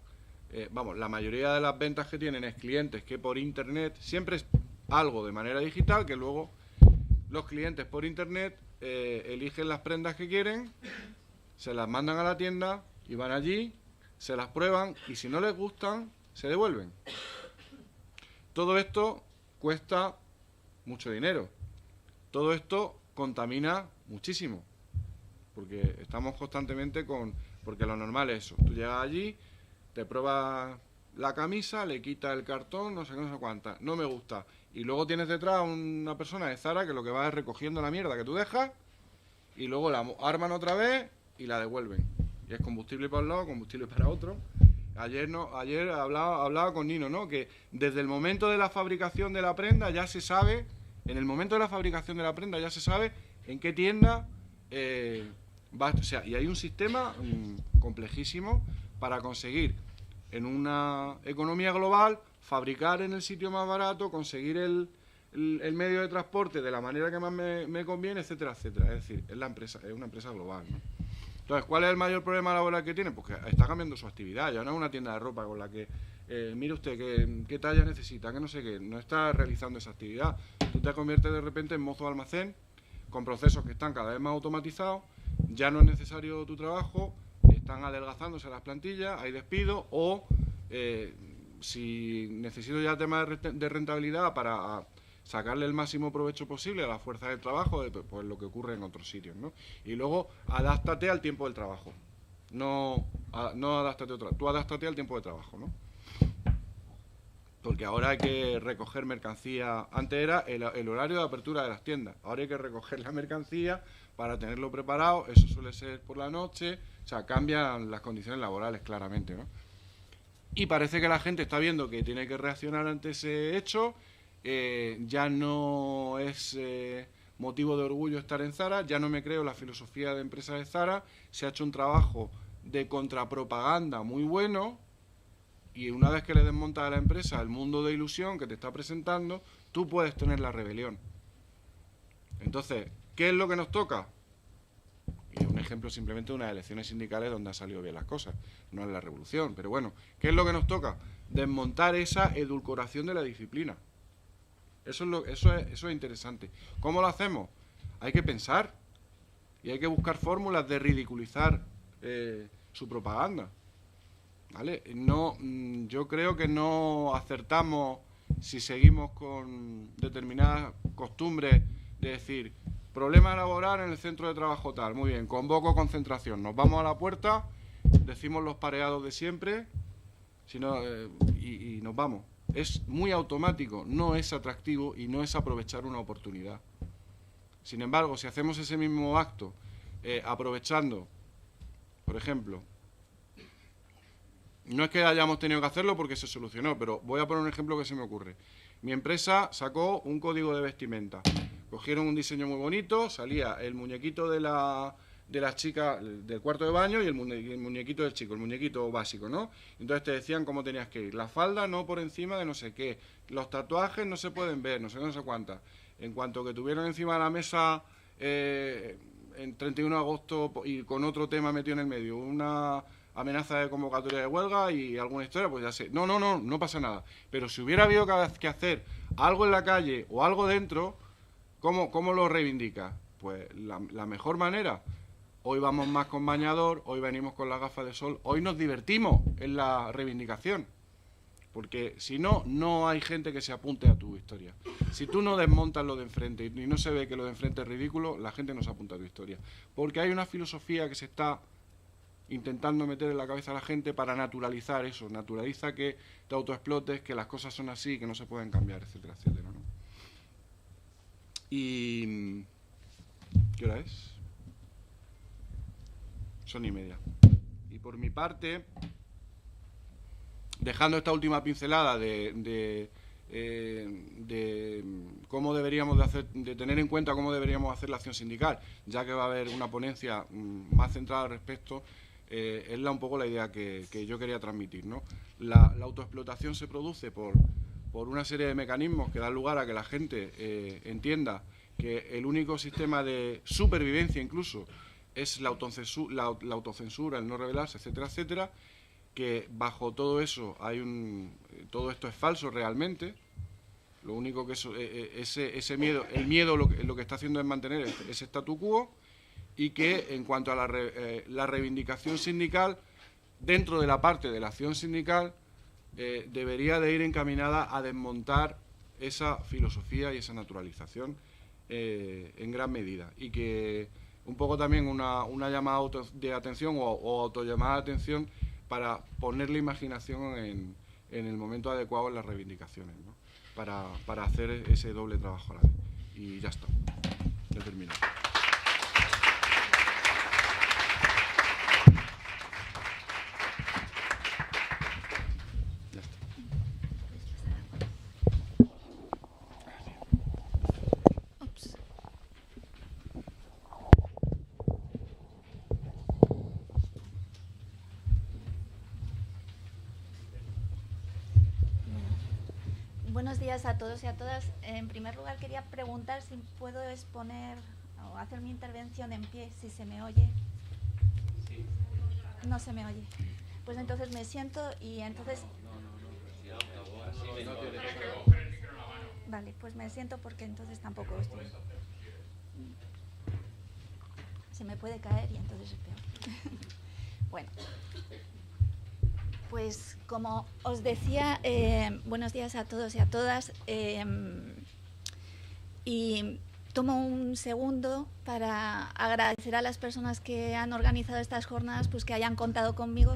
la mayoría de las ventas que tienen es clientes que por internet, siempre es algo de manera digital, que luego los clientes por internet eligen las prendas que quieren, se las mandan a la tienda y van allí, se las prueban y si no les gustan, se devuelven. Todo esto cuesta mucho dinero. Todo esto contamina muchísimo, porque estamos constantemente porque lo normal es eso. Tú llegas allí, te pruebas la camisa, le quitas el cartón, no sé qué, no sé cuánta, no me gusta. Y luego tienes detrás a una persona de Zara que lo que va es recogiendo la mierda que tú dejas y luego la arman otra vez y la devuelven. Y es combustible para un lado, combustible para otro. Ayer hablaba con Nino, ¿no? Que desde el momento de la fabricación de la prenda ya se sabe, en el momento de la fabricación de la prenda ya se sabe en qué tienda va. O sea, y hay un sistema complejísimo para conseguir en una economía global fabricar en el sitio más barato, conseguir el medio de transporte de la manera que más me conviene, etcétera, etcétera. Es decir, es una empresa global, ¿no? Entonces, ¿cuál es el mayor problema laboral que tiene? Pues que está cambiando su actividad. Ya no es una tienda de ropa con la que, mire usted, qué talla necesita, que no sé qué. No está realizando esa actividad. Tú te conviertes de repente en mozo de almacén, con procesos que están cada vez más automatizados. Ya no es necesario tu trabajo, están adelgazándose las plantillas, hay despidos, o si necesito ya temas de rentabilidad para sacarle el máximo provecho posible a la fuerza del trabajo, pues lo que ocurre en otros sitios, ¿no? Y luego, adáptate al tiempo del trabajo. No adáptate tú adáptate al tiempo de trabajo, ¿no? Porque ahora hay que recoger mercancía. Antes era el horario de apertura de las tiendas. Ahora hay que recoger la mercancía para tenerlo preparado. Eso suele ser por la noche. O sea, cambian las condiciones laborales claramente, ¿no? Y parece que la gente está viendo que tiene que reaccionar ante ese hecho. Ya no es motivo de orgullo estar en Zara. Ya no me creo la filosofía de empresa de Zara. Se ha hecho un trabajo de contrapropaganda muy bueno. Y una vez que le desmontas a la empresa el mundo de ilusión que te está presentando, tú puedes tener la rebelión. Entonces, ¿qué es lo que nos toca? Y un ejemplo simplemente de unas elecciones sindicales donde han salido bien las cosas. No es la revolución, pero bueno. ¿Qué es lo que nos toca? Desmontar esa edulcoración de la disciplina. Eso es interesante. ¿Cómo lo hacemos? Hay que pensar y hay que buscar fórmulas de ridiculizar su propaganda, ¿vale? No, yo creo que no acertamos si seguimos con determinadas costumbres de decir problema laboral en el centro de trabajo tal, muy bien, convoco concentración, nos vamos a la puerta, decimos los pareados de siempre y nos vamos. Es muy automático, no es atractivo y no es aprovechar una oportunidad. Sin embargo, si hacemos ese mismo acto aprovechando, por ejemplo, no es que hayamos tenido que hacerlo porque se solucionó, pero voy a poner un ejemplo que se me ocurre. Mi empresa sacó un código de vestimenta. Cogieron un diseño muy bonito, salía el muñequito de la chica del cuarto de baño y el muñequito del chico, el muñequito básico, ¿no? Entonces te decían cómo tenías que ir. La falda no por encima de no sé qué. Los tatuajes no se pueden ver, no sé cuántas. En cuanto que tuvieron encima de la mesa en 31 de agosto y con otro tema metido en el medio, una amenaza de convocatoria de huelga y alguna historia, pues ya sé. No pasa nada. Pero si hubiera habido que hacer algo en la calle o algo dentro, ¿cómo lo reivindica? Pues la mejor manera. Hoy vamos más con bañador, hoy venimos con las gafas de sol, hoy nos divertimos en la reivindicación. Porque si no, no hay gente que se apunte a tu historia. Si tú no desmontas lo de enfrente y no se ve que lo de enfrente es ridículo, la gente no se apunta a tu historia. Porque hay una filosofía que se está intentando meter en la cabeza a la gente para naturalizar eso. Naturaliza que te autoexplotes, que las cosas son así, que no se pueden cambiar, etcétera, etcétera, ¿no? Y... ¿qué hora es? 1:30. Y por mi parte, dejando esta última pincelada de cómo deberíamos de tener en cuenta cómo deberíamos hacer la acción sindical, ya que va a haber una ponencia más centrada al respecto, es un poco la idea que yo quería transmitir, ¿no? La autoexplotación se produce por una serie de mecanismos que dan lugar a que la gente entienda que el único sistema de supervivencia incluso es la autocensura, el no rebelarse, etcétera, etcétera, que bajo todo eso todo esto es falso realmente. Lo único que ese miedo, el miedo lo que está haciendo es mantener ese statu quo, y que en cuanto a la reivindicación sindical, dentro de la parte de la acción sindical, debería de ir encaminada a desmontar esa filosofía y esa naturalización en gran medida, y que un poco también una llamada de atención o autollamada de atención para poner la imaginación en el momento adecuado en las reivindicaciones, ¿no? Para hacer ese doble trabajo a la vez. Y ya está, ya he terminado. Buenos días a todos y a todas. En primer lugar, quería preguntar si puedo exponer o hacer mi intervención en pie, si se me oye. Sí. No se me oye. Pues entonces me siento y entonces... Vale, pues me siento porque entonces tampoco estoy... Se me puede caer y entonces es peor. Bueno. Pues como os decía, buenos días a todos y a todas, y tomo un segundo para agradecer a las personas que han organizado estas jornadas, pues que hayan contado conmigo,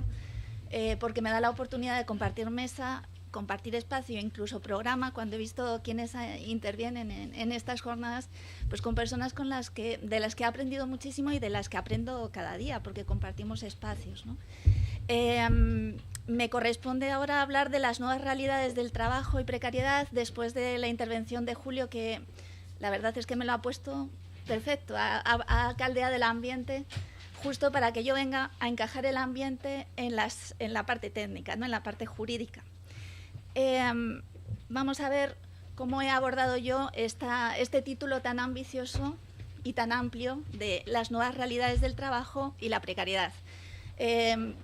porque me da la oportunidad de compartir mesa, compartir espacio e incluso programa, cuando he visto quienes intervienen en estas jornadas, pues con personas de las que he aprendido muchísimo y de las que aprendo cada día, porque compartimos espacios, ¿no? Me corresponde ahora hablar de las nuevas realidades del trabajo y precariedad después de la intervención de Julio, que la verdad es que me lo ha puesto perfecto, ha caldeado el ambiente justo para que yo venga a encajar el ambiente en la parte técnica, ¿no? En la parte jurídica. Vamos a ver cómo he abordado yo este título tan ambicioso y tan amplio de las nuevas realidades del trabajo y la precariedad.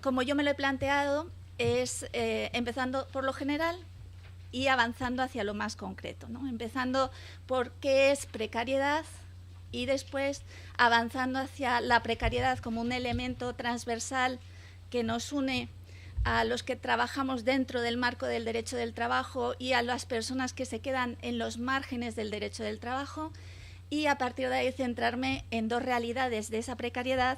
Como yo me lo he planteado, es empezando por lo general y avanzando hacia lo más concreto, ¿no? Empezando por qué es precariedad y después avanzando hacia la precariedad como un elemento transversal que nos une a los que trabajamos dentro del marco del derecho del trabajo y a las personas que se quedan en los márgenes del derecho del trabajo, y a partir de ahí centrarme en dos realidades de esa precariedad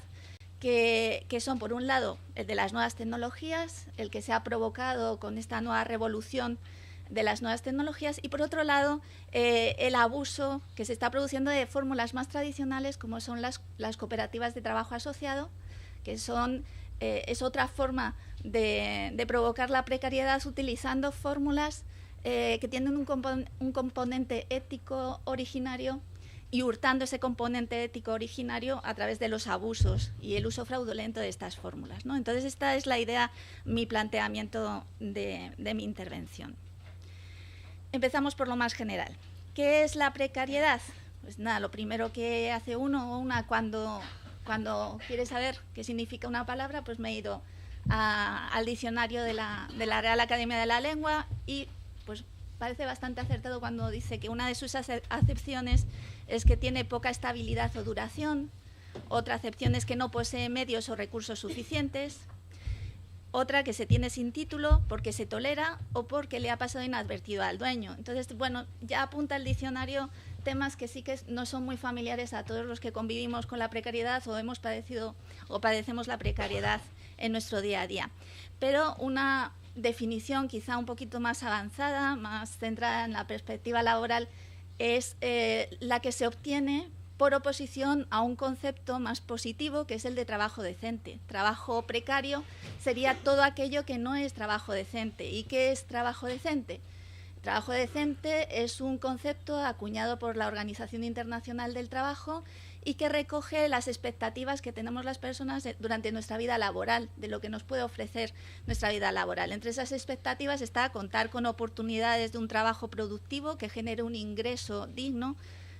que son, por un lado, el de las nuevas tecnologías, el que se ha provocado con esta nueva revolución de las nuevas tecnologías, y por otro lado, el abuso que se está produciendo de fórmulas más tradicionales como son las cooperativas de trabajo asociado, que es otra forma de provocar la precariedad utilizando fórmulas que tienen un componente ético originario y hurtando ese componente ético originario a través de los abusos y el uso fraudulento de estas fórmulas, ¿no? Entonces, esta es la idea, mi planteamiento de mi intervención. Empezamos por lo más general. ¿Qué es la precariedad? Pues nada, lo primero que hace uno o una cuando quiere saber qué significa una palabra, pues me he ido al diccionario de la Real Academia de la Lengua y pues parece bastante acertado cuando dice que una de sus acepciones es que tiene poca estabilidad o duración, otra acepción es que no posee medios o recursos suficientes, otra que se tiene sin título porque se tolera o porque le ha pasado inadvertido al dueño. Entonces, bueno, ya apunta el diccionario temas que sí que no son muy familiares a todos los que convivimos con la precariedad o hemos padecido o padecemos la precariedad en nuestro día a día. Pero una definición quizá un poquito más avanzada, más centrada en la perspectiva laboral, es la que se obtiene por oposición a un concepto más positivo, que es el de trabajo decente. Trabajo precario sería todo aquello que no es trabajo decente. ¿Y qué es trabajo decente? Trabajo decente es un concepto acuñado por la Organización Internacional del Trabajo y que recoge las expectativas que tenemos las personas durante nuestra vida laboral, de lo que nos puede ofrecer nuestra vida laboral. Entre esas expectativas está contar con oportunidades de un trabajo productivo que genere un ingreso digno,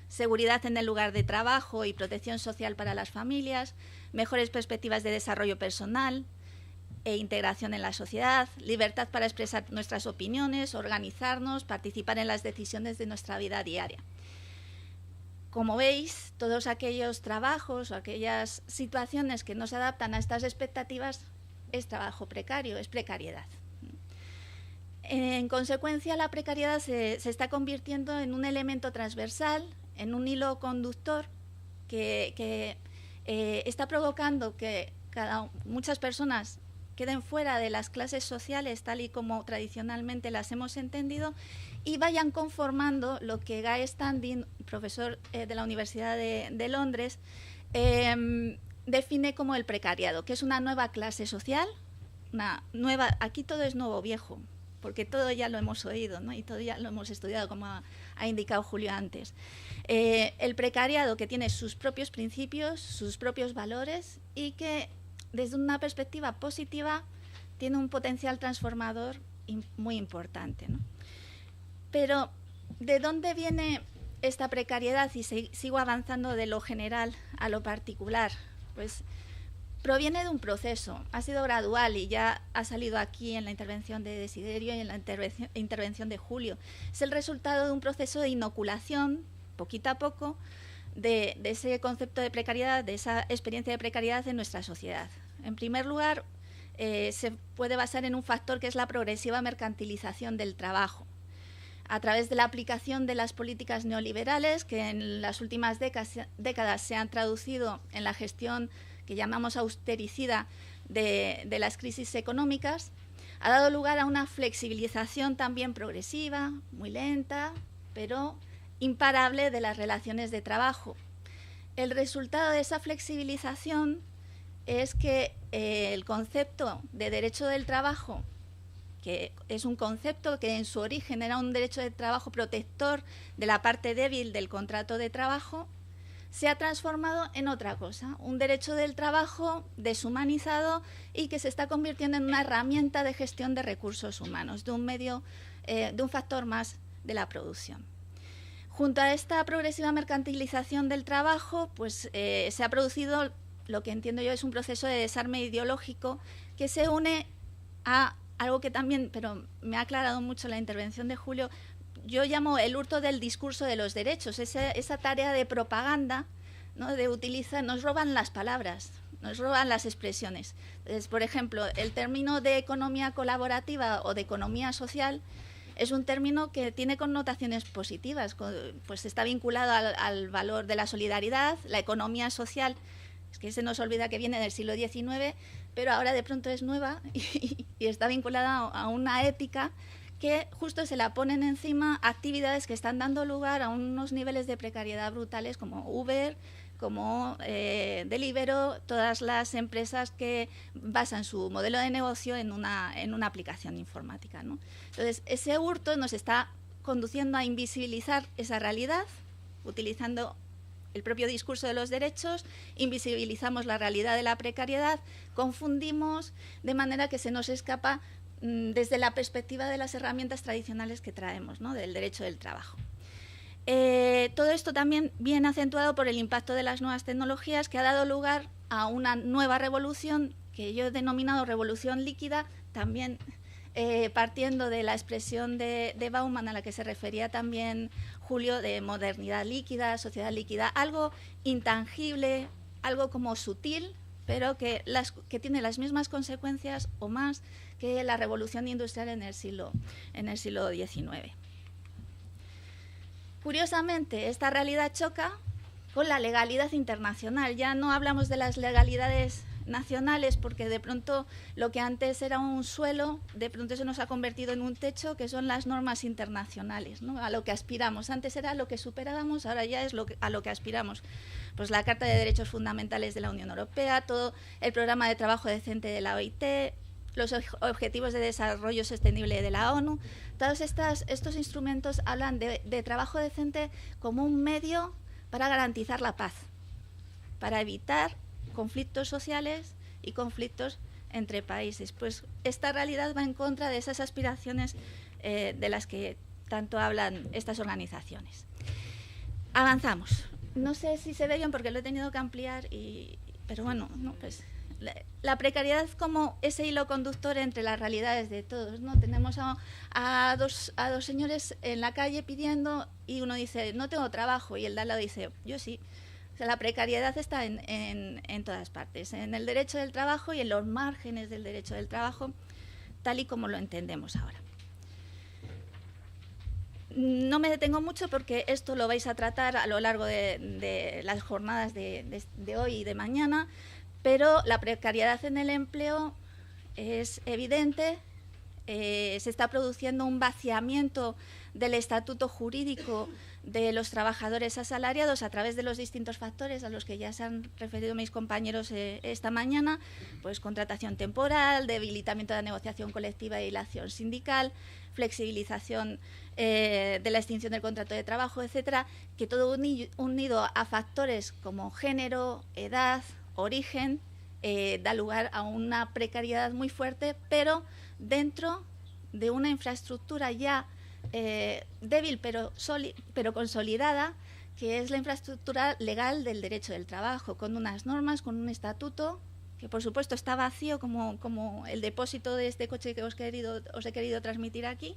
seguridad en el lugar de trabajo y protección social para las familias, mejores perspectivas de desarrollo personal e integración en la sociedad, libertad para expresar nuestras opiniones, organizarnos, participar en las decisiones de nuestra vida diaria. Como veis, todos aquellos trabajos o aquellas situaciones que no se adaptan a estas expectativas es trabajo precario, es precariedad. En consecuencia, la precariedad se está convirtiendo en un elemento transversal, en un hilo conductor que está provocando que muchas personas queden fuera de las clases sociales tal y como tradicionalmente las hemos entendido y vayan conformando lo que Guy Standing, profesor de la Universidad de Londres, define como el precariado, que es una nueva clase social, aquí todo es nuevo viejo, porque todo ya lo hemos oído, ¿no? Y todo ya lo hemos estudiado, como ha indicado Julio antes. El precariado que tiene sus propios principios, sus propios valores y que desde una perspectiva positiva tiene un potencial transformador muy importante, ¿no? Pero, ¿de dónde viene esta precariedad? Y sigo avanzando de lo general a lo particular. Pues proviene de un proceso, ha sido gradual y ya ha salido aquí en la intervención de Desiderio y en la intervención de Julio. Es el resultado de un proceso de inoculación, poquito a poco, de ese concepto de precariedad, de esa experiencia de precariedad en nuestra sociedad. En primer lugar, se puede basar en un factor que es la progresiva mercantilización del trabajo, a través de la aplicación de las políticas neoliberales que en las últimas décadas se han traducido en la gestión que llamamos austericida de las crisis económicas, ha dado lugar a una flexibilización también progresiva, muy lenta, pero imparable de las relaciones de trabajo. El resultado de esa flexibilización es que el concepto de derecho del trabajo, que es un concepto que en su origen era un derecho de trabajo protector de la parte débil del contrato de trabajo, se ha transformado en otra cosa, un derecho del trabajo deshumanizado y que se está convirtiendo en una herramienta de gestión de recursos humanos, de un factor más de la producción. Junto a esta progresiva mercantilización del trabajo, pues se ha producido lo que entiendo yo es un proceso de desarme ideológico que se une a algo que también, pero me ha aclarado mucho la intervención de Julio, yo llamo el hurto del discurso de los derechos, esa tarea de propaganda, ¿no? De utilizar, nos roban las palabras, nos roban las expresiones. Entonces, por ejemplo, el término de economía colaborativa o de economía social es un término que tiene connotaciones positivas, pues está vinculado al valor de la solidaridad, la economía social, es que se nos olvida que viene del siglo XIX, pero ahora de pronto es nueva y está vinculada a una ética que justo se la ponen encima actividades que están dando lugar a unos niveles de precariedad brutales como Uber, como Deliveroo, todas las empresas que basan su modelo de negocio en una aplicación informática, ¿no? Entonces, ese hurto nos está conduciendo a invisibilizar esa realidad, utilizando el propio discurso de los derechos, invisibilizamos la realidad de la precariedad, confundimos, de manera que se nos escapa desde la perspectiva de las herramientas tradicionales que traemos, ¿no? Del derecho del trabajo. Todo esto también viene acentuado por el impacto de las nuevas tecnologías que ha dado lugar a una nueva revolución que yo he denominado revolución líquida, también partiendo de la expresión de Bauman a la que se refería también Julio, de modernidad líquida, sociedad líquida, algo intangible, algo como sutil, pero que tiene las mismas consecuencias o más que la revolución industrial en el siglo XIX. Curiosamente, esta realidad choca con la legalidad internacional. Ya no hablamos de las legalidades nacionales porque de pronto lo que antes era un suelo, de pronto se nos ha convertido en un techo, que son las normas internacionales, ¿no? A lo que aspiramos. Antes era lo que superábamos, ahora ya es a lo que aspiramos. Pues la Carta de Derechos Fundamentales de la Unión Europea, todo el programa de trabajo decente de la OIT, los Objetivos de Desarrollo Sostenible de la ONU, todos estos instrumentos hablan de trabajo decente como un medio para garantizar la paz, para evitar conflictos sociales y conflictos entre países. Pues esta realidad va en contra de esas aspiraciones de las que tanto hablan estas organizaciones. Avanzamos. No sé si se ve bien porque lo he tenido que ampliar, pero bueno, no, pues la precariedad como ese hilo conductor entre las realidades de todos, ¿no? Tenemos a dos señores en la calle pidiendo y uno dice, no tengo trabajo, y el de al lado dice, yo sí. O sea, la precariedad está en todas partes, en el derecho del trabajo y en los márgenes del derecho del trabajo, tal y como lo entendemos ahora. No me detengo mucho porque esto lo vais a tratar a lo largo de las jornadas de hoy y de mañana, pero la precariedad en el empleo es evidente, se está produciendo un vaciamiento del estatuto jurídico de los trabajadores asalariados a través de los distintos factores a los que ya se han referido mis compañeros esta mañana, pues contratación temporal, debilitamiento de la negociación colectiva y la acción sindical, flexibilización de la extinción del contrato de trabajo, etcétera, que todo unido a factores como género, edad, origen, da lugar a una precariedad muy fuerte, pero dentro de una infraestructura ya débil pero consolidada, que es la infraestructura legal del derecho del trabajo, con unas normas, con un estatuto que por supuesto está vacío como el depósito de este coche que os he querido transmitir aquí,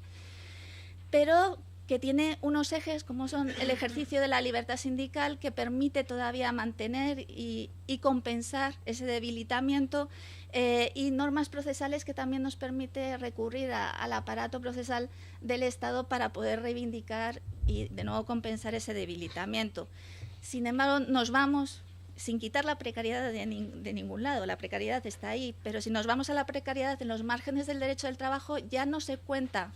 pero que tiene unos ejes como son el ejercicio de la libertad sindical, que permite todavía mantener y compensar ese debilitamiento, y normas procesales que también nos permite recurrir al aparato procesal del Estado para poder reivindicar y de nuevo compensar ese debilitamiento. Sin embargo, nos vamos sin quitar la precariedad de ningún lado. La precariedad está ahí, pero si nos vamos a la precariedad en los márgenes del derecho del trabajo, ya no se cuenta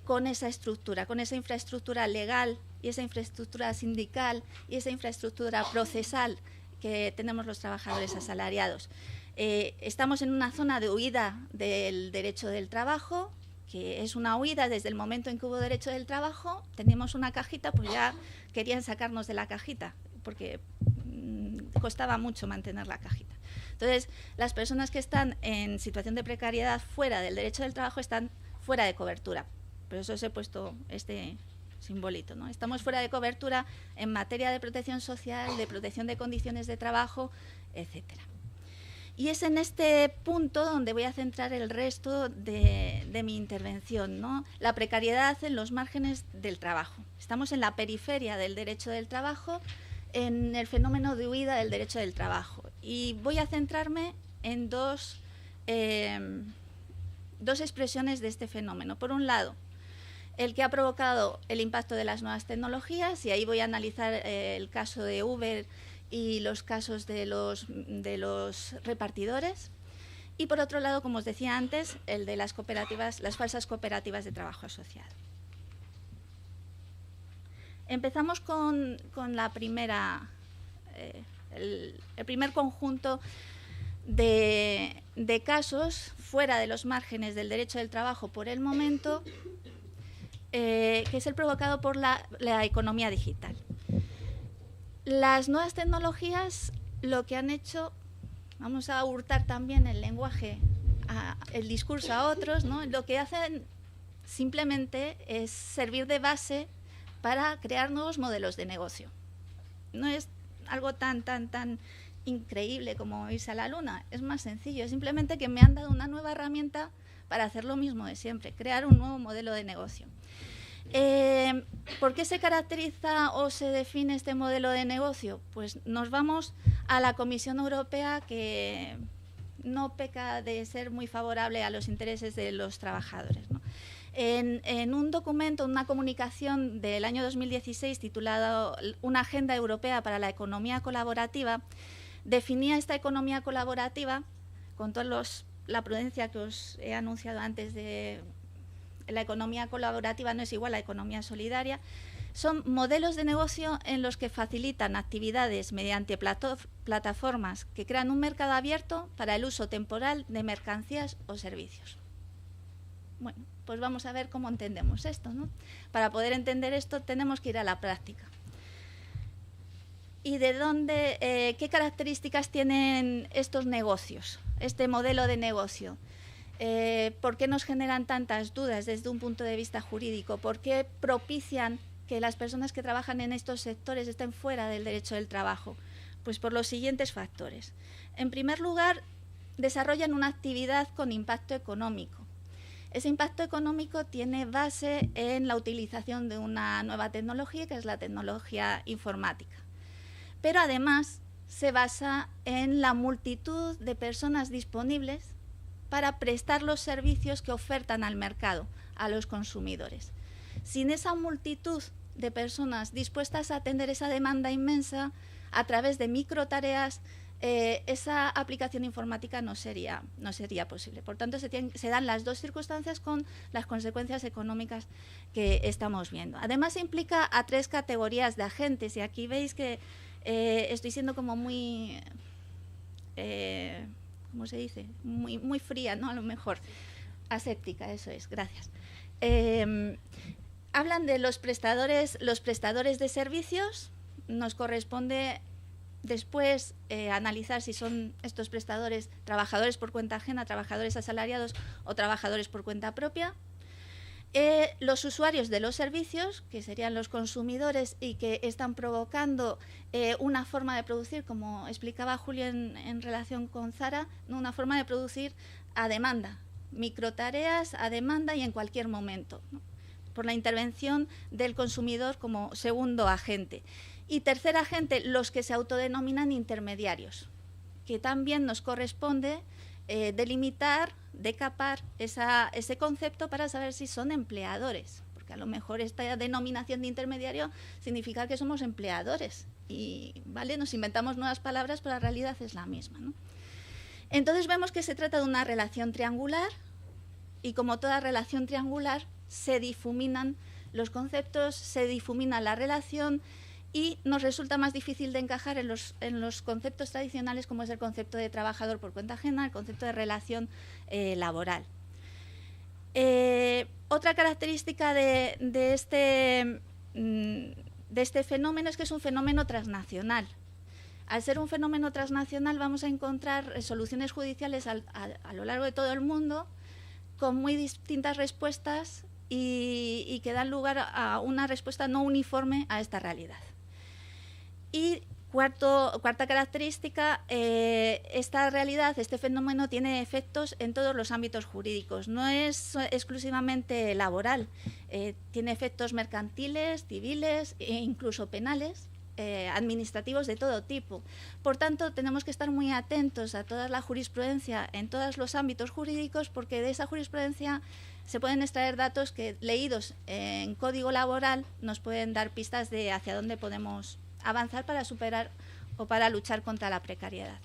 con esa estructura, con esa infraestructura legal y esa infraestructura sindical y esa infraestructura procesal que tenemos los trabajadores asalariados. Estamos en una zona de huida del derecho del trabajo, que es una huida desde el momento en que hubo derecho del trabajo. Teníamos una cajita, pues ya querían sacarnos de la cajita, porque costaba mucho mantener la cajita. Entonces, las personas que están en situación de precariedad fuera del derecho del trabajo están fuera de cobertura. Por eso os he puesto este simbolito, ¿no? Estamos fuera de cobertura en materia de protección social, de protección de condiciones de trabajo, etcétera. Y es en este punto donde voy a centrar el resto de mi intervención, ¿no? La precariedad en los márgenes del trabajo. Estamos en la periferia del derecho del trabajo, en el fenómeno de huida del derecho del trabajo. Y voy a centrarme en dos expresiones de este fenómeno. Por un lado, el que ha provocado el impacto de las nuevas tecnologías, y ahí voy a analizar el caso de Uber y los casos de los repartidores. Y por otro lado, como os decía antes, el de las cooperativas, las falsas cooperativas de trabajo asociado. Empezamos con la primera, el primer conjunto de casos fuera de los márgenes del derecho del trabajo por el momento, que es el provocado por la economía digital. Las nuevas tecnologías lo que han hecho, vamos a hurtar también el lenguaje, el discurso a otros, ¿no? Lo que hacen simplemente es servir de base para crear nuevos modelos de negocio. No es algo tan increíble como irse a la luna, es más sencillo, es simplemente que me han dado una nueva herramienta para hacer lo mismo de siempre, crear un nuevo modelo de negocio. ¿Por qué se caracteriza o se define este modelo de negocio? Pues nos vamos a la Comisión Europea, que no peca de ser muy favorable a los intereses de los trabajadores, ¿no? En un documento, una comunicación del año 2016 titulado Una Agenda Europea para la Economía Colaborativa, definía esta economía colaborativa, con toda la prudencia que os he anunciado antes de la economía colaborativa no es igual a la economía solidaria, son modelos de negocio en los que facilitan actividades mediante plataformas que crean un mercado abierto para el uso temporal de mercancías o servicios. Bueno, pues vamos a ver cómo entendemos esto, ¿no? Para poder entender esto tenemos que ir a la práctica. ¿Y de dónde, qué características tienen estos negocios, este modelo de negocio? ¿Por qué nos generan tantas dudas desde un punto de vista jurídico? ¿Por qué propician que las personas que trabajan en estos sectores estén fuera del derecho del trabajo? Pues por los siguientes factores. En primer lugar, desarrollan una actividad con impacto económico. Ese impacto económico tiene base en la utilización de una nueva tecnología, que es la tecnología informática. Pero además se basa en la multitud de personas disponibles para prestar los servicios que ofertan al mercado, a los consumidores. Sin esa multitud de personas dispuestas a atender esa demanda inmensa, a través de microtareas, esa aplicación informática no sería posible. Por tanto, se dan las dos circunstancias con las consecuencias económicas que estamos viendo. Además, implica a tres categorías de agentes, y aquí veis que estoy siendo como muy... ¿cómo se dice? Muy fría, ¿no? A lo mejor. Aséptica, eso es, gracias. Hablan de los prestadores de servicios. Nos corresponde después analizar si son estos prestadores trabajadores por cuenta ajena, trabajadores asalariados o trabajadores por cuenta propia. Los usuarios de los servicios, que serían los consumidores y que están provocando una forma de producir, como explicaba Julio en relación con Zara, una forma de producir a demanda, microtareas a demanda y en cualquier momento, ¿no? Por la intervención del consumidor como segundo agente. Y tercer agente, los que se autodenominan intermediarios, que también nos corresponde delimitar, decapar ese concepto para saber si son empleadores, porque a lo mejor esta denominación de intermediario significa que somos empleadores y ¿vale? Nos inventamos nuevas palabras, pero la realidad es la misma, ¿no? Entonces vemos que se trata de una relación triangular y como toda relación triangular se difuminan los conceptos, se difumina la relación y nos resulta más difícil de encajar en los conceptos tradicionales, como es el concepto de trabajador por cuenta ajena, el concepto de relación laboral. Otra característica de este fenómeno es que es un fenómeno transnacional. Al ser un fenómeno transnacional vamos a encontrar soluciones judiciales a lo largo de todo el mundo con muy distintas respuestas y que dan lugar a una respuesta no uniforme a esta realidad. Y Cuarta característica, esta realidad, este fenómeno tiene efectos en todos los ámbitos jurídicos, no es exclusivamente laboral, tiene efectos mercantiles, civiles e incluso penales, administrativos de todo tipo. Por tanto, tenemos que estar muy atentos a toda la jurisprudencia en todos los ámbitos jurídicos, porque de esa jurisprudencia se pueden extraer datos que, leídos en código laboral, nos pueden dar pistas de hacia dónde podemos avanzar para superar o para luchar contra la precariedad.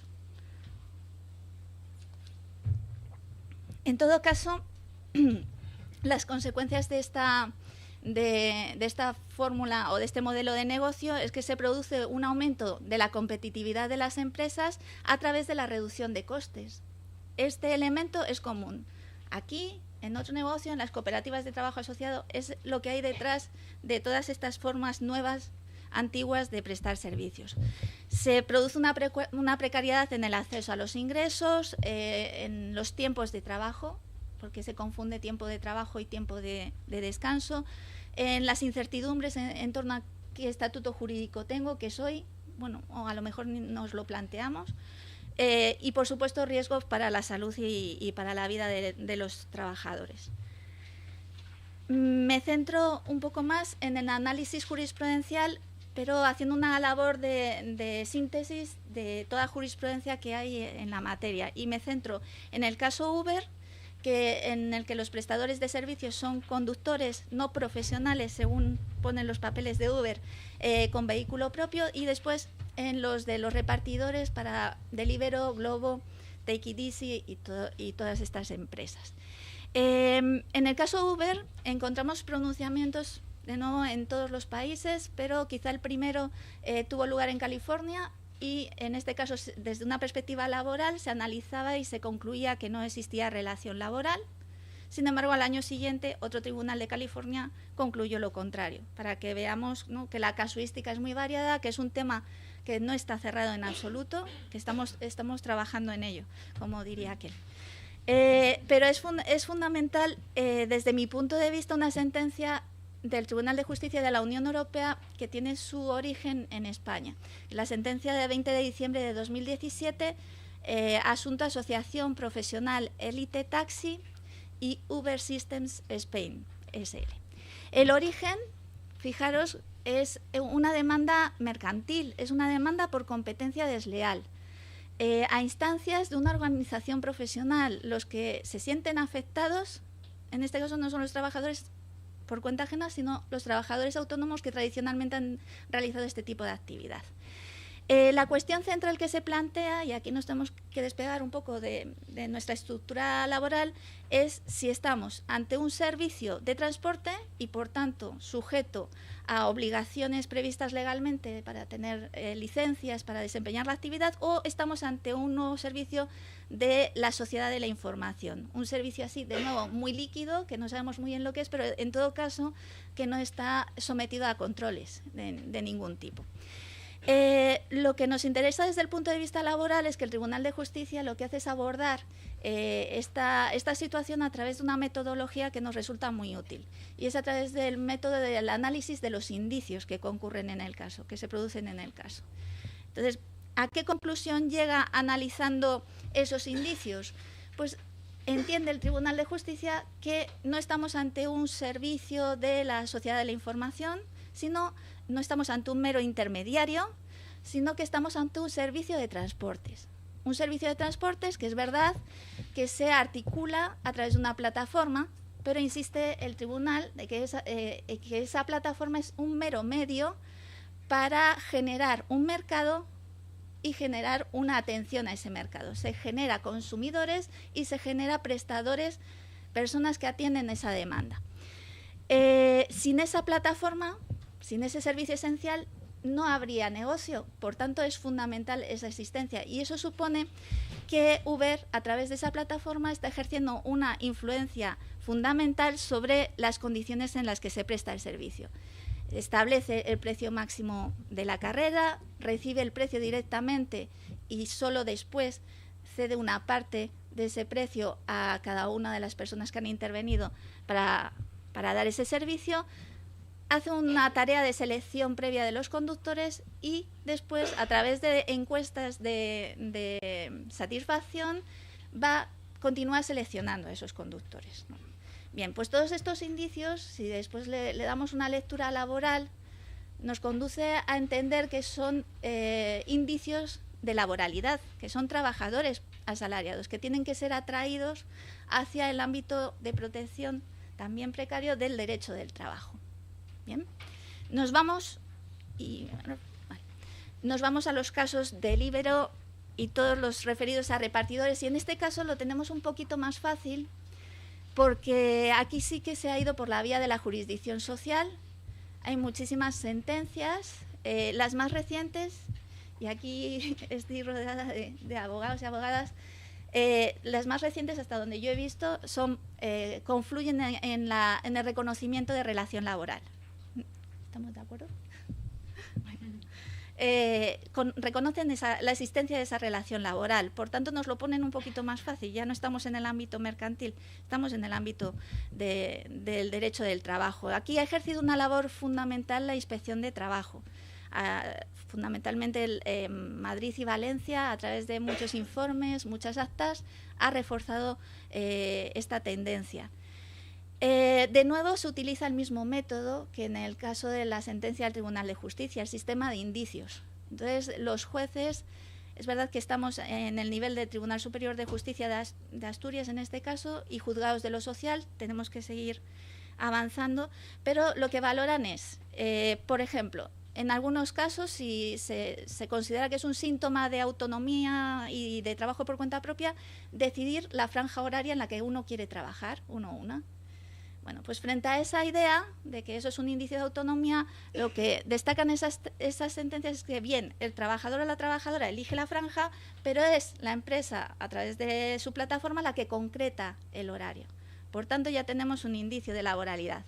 En todo caso, las consecuencias de esta fórmula o de este modelo de negocio es que se produce un aumento de la competitividad de las empresas a través de la reducción de costes. Este elemento es común. Aquí, en otro negocio, en las cooperativas de trabajo asociado, es lo que hay detrás de todas estas formas nuevas, antiguas, de prestar servicios. Se produce una precariedad en el acceso a los ingresos, en los tiempos de trabajo, porque se confunde tiempo de trabajo y tiempo de descanso, en las incertidumbres en torno a qué estatuto jurídico tengo, qué soy, bueno, o a lo mejor nos lo planteamos, y por supuesto riesgos para la salud y para la vida de los trabajadores. Me centro un poco más en el análisis jurisprudencial, pero haciendo una labor de síntesis de toda jurisprudencia que hay en la materia, y me centro en el caso Uber, en el que los prestadores de servicios son conductores no profesionales, según ponen los papeles de Uber, con vehículo propio, y después en los de los repartidores para Deliveroo, Glovo, Take It Easy y todas estas empresas. En el caso Uber encontramos pronunciamientos de nuevo en todos los países, pero quizá el primero tuvo lugar en California, y en este caso, desde una perspectiva laboral, se analizaba y se concluía que no existía relación laboral. Sin embargo, al año siguiente, otro tribunal de California concluyó lo contrario, para que veamos, ¿no?, que la casuística es muy variada, que es un tema que no está cerrado en absoluto, que estamos trabajando en ello, como diría aquel. Pero es fundamental, desde mi punto de vista, una sentencia del Tribunal de Justicia de la Unión Europea que tiene su origen en España. La sentencia de 20 de diciembre de 2017, asunto Asociación Profesional Elite Taxi y Uber Systems Spain, SL. El origen, fijaros, es una demanda mercantil, es una demanda por competencia desleal, a instancias de una organización profesional. Los que se sienten afectados, en este caso no son los trabajadores por cuenta ajena, sino los trabajadores autónomos que tradicionalmente han realizado este tipo de actividad. La cuestión central que se plantea, y aquí nos tenemos que despegar un poco de nuestra estructura laboral, es si estamos ante un servicio de transporte y, por tanto, sujeto a obligaciones previstas legalmente para tener licencias para desempeñar la actividad, o estamos ante un nuevo servicio de la sociedad de la información. Un servicio así, de nuevo, muy líquido, que no sabemos muy bien lo que es, pero en todo caso que no está sometido a controles de ningún tipo. Lo que nos interesa desde el punto de vista laboral es que el Tribunal de Justicia lo que hace es abordar esta situación a través de una metodología que nos resulta muy útil, y es a través del método del análisis de los indicios que concurren en el caso, que se producen en el caso. Entonces, ¿a qué conclusión llega analizando esos indicios? Pues entiende el Tribunal de Justicia que no estamos ante un servicio de la sociedad de la información, sino no estamos ante un mero intermediario, sino que estamos ante un servicio de transportes. Un servicio de transportes que es verdad que se articula a través de una plataforma, pero insiste el tribunal de que esa plataforma es un mero medio para generar un mercado y generar una atención a ese mercado. Se genera consumidores y se genera prestadores, personas que atienden esa demanda. Sin esa plataforma, sin ese servicio esencial, no habría negocio. Por tanto, es fundamental esa existencia, y eso supone que Uber, a través de esa plataforma, está ejerciendo una influencia fundamental sobre las condiciones en las que se presta el servicio. Establece el precio máximo de la carrera, recibe el precio directamente y solo después cede una parte de ese precio a cada una de las personas que han intervenido para dar ese servicio. hace una tarea de selección previa de los conductores y después, a través de encuestas de satisfacción, continúa seleccionando a esos conductores, ¿no? Bien, pues todos estos indicios, si después le damos una lectura laboral, nos conduce a entender que son indicios de laboralidad, que son trabajadores asalariados, que tienen que ser atraídos hacia el ámbito de protección también precario del derecho del trabajo. Bien, nos vamos a los casos de Libero y todos los referidos a repartidores, y en este caso lo tenemos un poquito más fácil porque aquí sí que se ha ido por la vía de la jurisdicción social. Hay muchísimas sentencias, las más recientes, y aquí estoy rodeada de abogados y abogadas. Las más recientes, hasta donde yo he visto, confluyen en el reconocimiento de relación laboral. ¿Estamos de acuerdo? Bueno. Reconocen la existencia de esa relación laboral, por tanto nos lo ponen un poquito más fácil. Ya no estamos en el ámbito mercantil, estamos en el ámbito del derecho del trabajo. Aquí ha ejercido una labor fundamental la Inspección de Trabajo. Fundamentalmente Madrid y Valencia, a través de muchos informes, muchas actas, ha reforzado esta tendencia. De nuevo, se utiliza el mismo método que en el caso de la sentencia del Tribunal de Justicia, el sistema de indicios. Entonces, los jueces, es verdad que estamos en el nivel del Tribunal Superior de Justicia de Asturias en este caso, y juzgados de lo social, tenemos que seguir avanzando, pero lo que valoran es, por ejemplo, en algunos casos, si se considera que es un síntoma de autonomía y de trabajo por cuenta propia, decidir la franja horaria en la que uno quiere trabajar, uno o una. Bueno, pues frente a esa idea de que eso es un índice de autonomía, lo que destacan esas sentencias es que, bien, el trabajador o la trabajadora elige la franja, pero es la empresa, a través de su plataforma, la que concreta el horario. Por tanto, ya tenemos un indicio de laboralidad.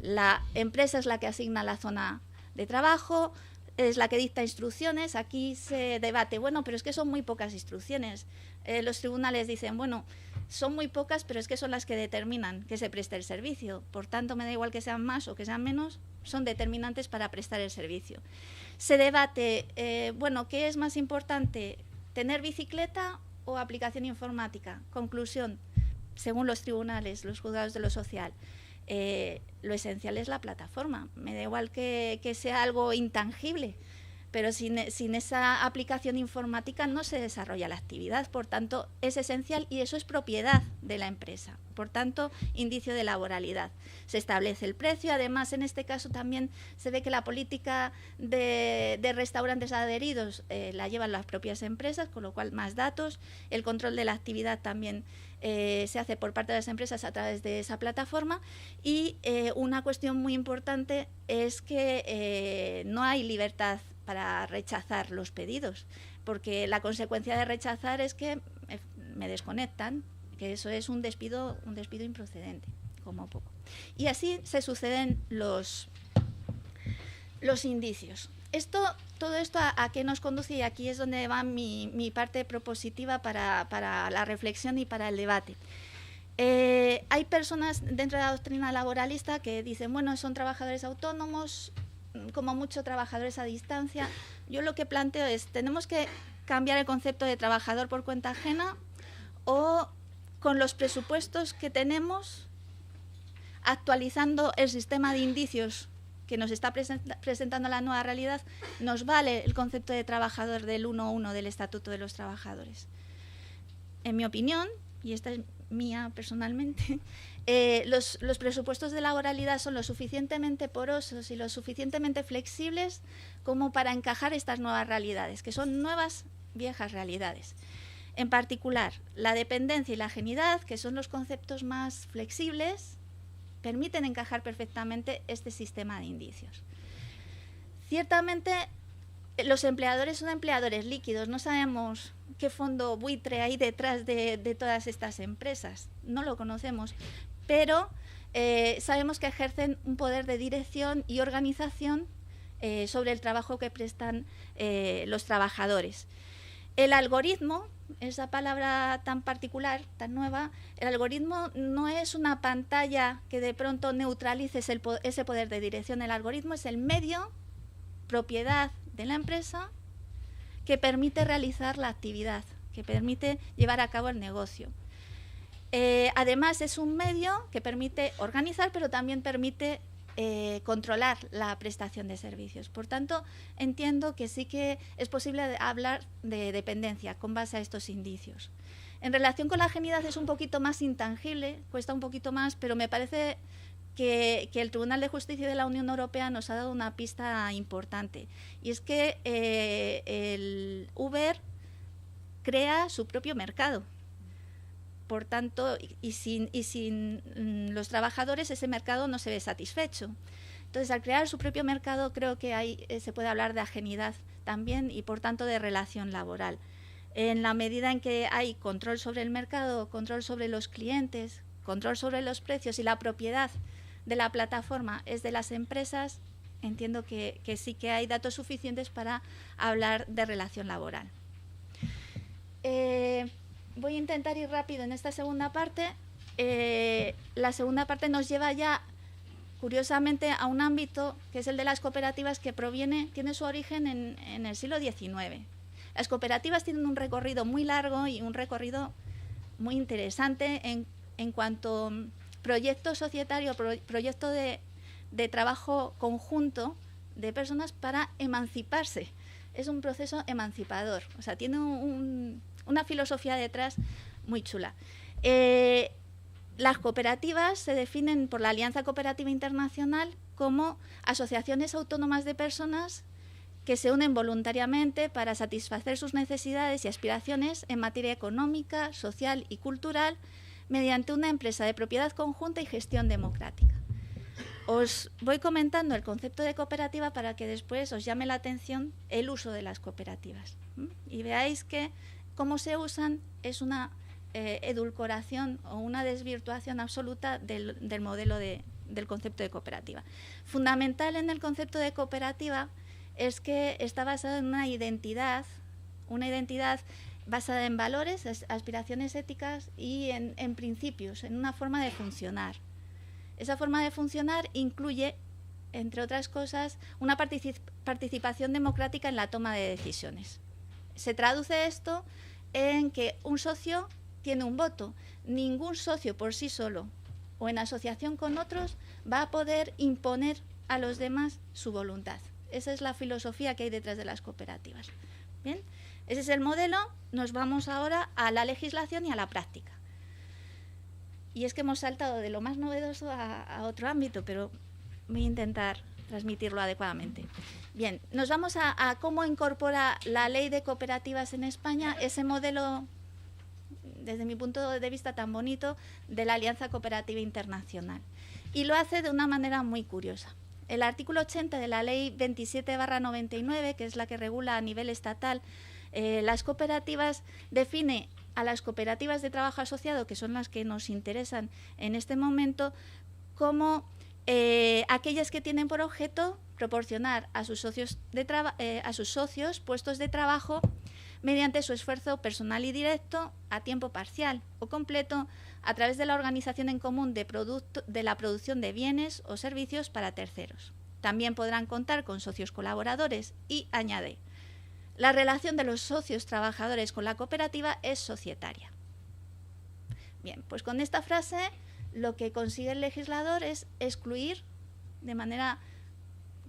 La empresa es la que asigna la zona de trabajo, es la que dicta instrucciones. Aquí se debate, bueno, pero es que son muy pocas instrucciones. Los tribunales dicen, bueno, son muy pocas, pero es que son las que determinan que se preste el servicio. Por tanto, me da igual que sean más o que sean menos, son determinantes para prestar el servicio. Se debate, bueno, ¿qué es más importante, tener bicicleta o aplicación informática? Conclusión, según los tribunales, los juzgados de lo social, lo esencial es la plataforma. Me da igual que sea algo intangible, pero sin esa aplicación informática no se desarrolla la actividad. Por tanto, es esencial y eso es propiedad de la empresa. Por tanto, indicio de laboralidad. Se establece el precio. Además, en este caso también se ve que la política de restaurantes adheridos la llevan las propias empresas, con lo cual más datos. El control de la actividad también se hace por parte de las empresas a través de esa plataforma. Y una cuestión muy importante es que no hay libertad para rechazar los pedidos, porque la consecuencia de rechazar es que me desconectan, que eso es un despido improcedente, como poco. Y así se suceden los indicios. Todo esto a qué nos conduce, y aquí es donde va mi parte propositiva para la reflexión y para el debate. Hay personas dentro de la doctrina laboralista que dicen, bueno, son trabajadores autónomos, como mucho trabajadores a distancia. Yo lo que planteo es, tenemos que cambiar el concepto de trabajador por cuenta ajena, o con los presupuestos que tenemos, actualizando el sistema de indicios que nos está presentando la nueva realidad, nos vale el concepto de trabajador del 1.1 del Estatuto de los Trabajadores. En mi opinión, y esta es mía personalmente, los presupuestos de laboralidad son lo suficientemente porosos y lo suficientemente flexibles como para encajar estas nuevas realidades, que son nuevas, viejas realidades. En particular, la dependencia y la ajenidad, que son los conceptos más flexibles, permiten encajar perfectamente este sistema de indicios. Ciertamente, los empleadores son empleadores líquidos, no sabemos qué fondo buitre hay detrás de todas estas empresas, no lo conocemos, pero sabemos que ejercen un poder de dirección y organización sobre el trabajo que prestan los trabajadores. El algoritmo, esa palabra tan particular, tan nueva, el algoritmo no es una pantalla que de pronto neutralice ese poder de dirección. El algoritmo es el medio, propiedad de la empresa, que permite realizar la actividad, que permite llevar a cabo el negocio. Además, es un medio que permite organizar, pero también permite controlar la prestación de servicios. Por tanto, entiendo que sí que es posible hablar de dependencia con base a estos indicios. En relación con la ajenidad es un poquito más intangible, cuesta un poquito más, pero me parece que el Tribunal de Justicia de la Unión Europea nos ha dado una pista importante. Y es que el Uber crea su propio mercado. Por tanto, y sin los trabajadores, ese mercado no se ve satisfecho. Entonces, al crear su propio mercado, creo que ahí se puede hablar de ajenidad también y, por tanto, de relación laboral. En la medida en que hay control sobre el mercado, control sobre los clientes, control sobre los precios y la propiedad de la plataforma es de las empresas, entiendo que sí que hay datos suficientes para hablar de relación laboral. Voy a intentar ir rápido en esta segunda parte. La segunda parte nos lleva ya, curiosamente, a un ámbito que es el de las cooperativas, que tiene su origen en el siglo XIX. Las cooperativas tienen un recorrido muy largo y un recorrido muy interesante en cuanto a proyecto societario, proyecto de trabajo conjunto de personas para emanciparse. Es un proceso emancipador, o sea, tiene una filosofía detrás muy chula. Las cooperativas se definen por la Alianza Cooperativa Internacional como asociaciones autónomas de personas que se unen voluntariamente para satisfacer sus necesidades y aspiraciones en materia económica, social y cultural mediante una empresa de propiedad conjunta y gestión democrática. Os voy comentando el concepto de cooperativa para que después os llame la atención el uso de las cooperativas. Y veáis que cómo se usan es una edulcoración o una desvirtuación absoluta del modelo del concepto de cooperativa. Fundamental en el concepto de cooperativa es que está basado en una identidad basada en valores, aspiraciones éticas y en principios, en una forma de funcionar. Esa forma de funcionar incluye, entre otras cosas, una participación democrática en la toma de decisiones. Se traduce esto en que un socio tiene un voto. Ningún socio por sí solo o en asociación con otros va a poder imponer a los demás su voluntad. Esa es la filosofía que hay detrás de las cooperativas. Bien, ese es el modelo. Nos vamos ahora a la legislación y a la práctica. Y es que hemos saltado de lo más novedoso a otro ámbito, pero voy a intentar transmitirlo adecuadamente. Bien, nos vamos a cómo incorpora la ley de cooperativas en España ese modelo, desde mi punto de vista tan bonito, de la Alianza Cooperativa Internacional. Y lo hace de una manera muy curiosa. El artículo 80 de la ley 27/99, que es la que regula a nivel estatal las cooperativas, define a las cooperativas de trabajo asociado, que son las que nos interesan en este momento, como aquellas que tienen por objeto proporcionar a sus socios puestos de trabajo mediante su esfuerzo personal y directo, a tiempo parcial o completo, a través de la organización en común de la producción de bienes o servicios para terceros. También podrán contar con socios colaboradores y, añade, la relación de los socios trabajadores con la cooperativa es societaria. Bien, pues con esta frase lo que consigue el legislador es excluir de manera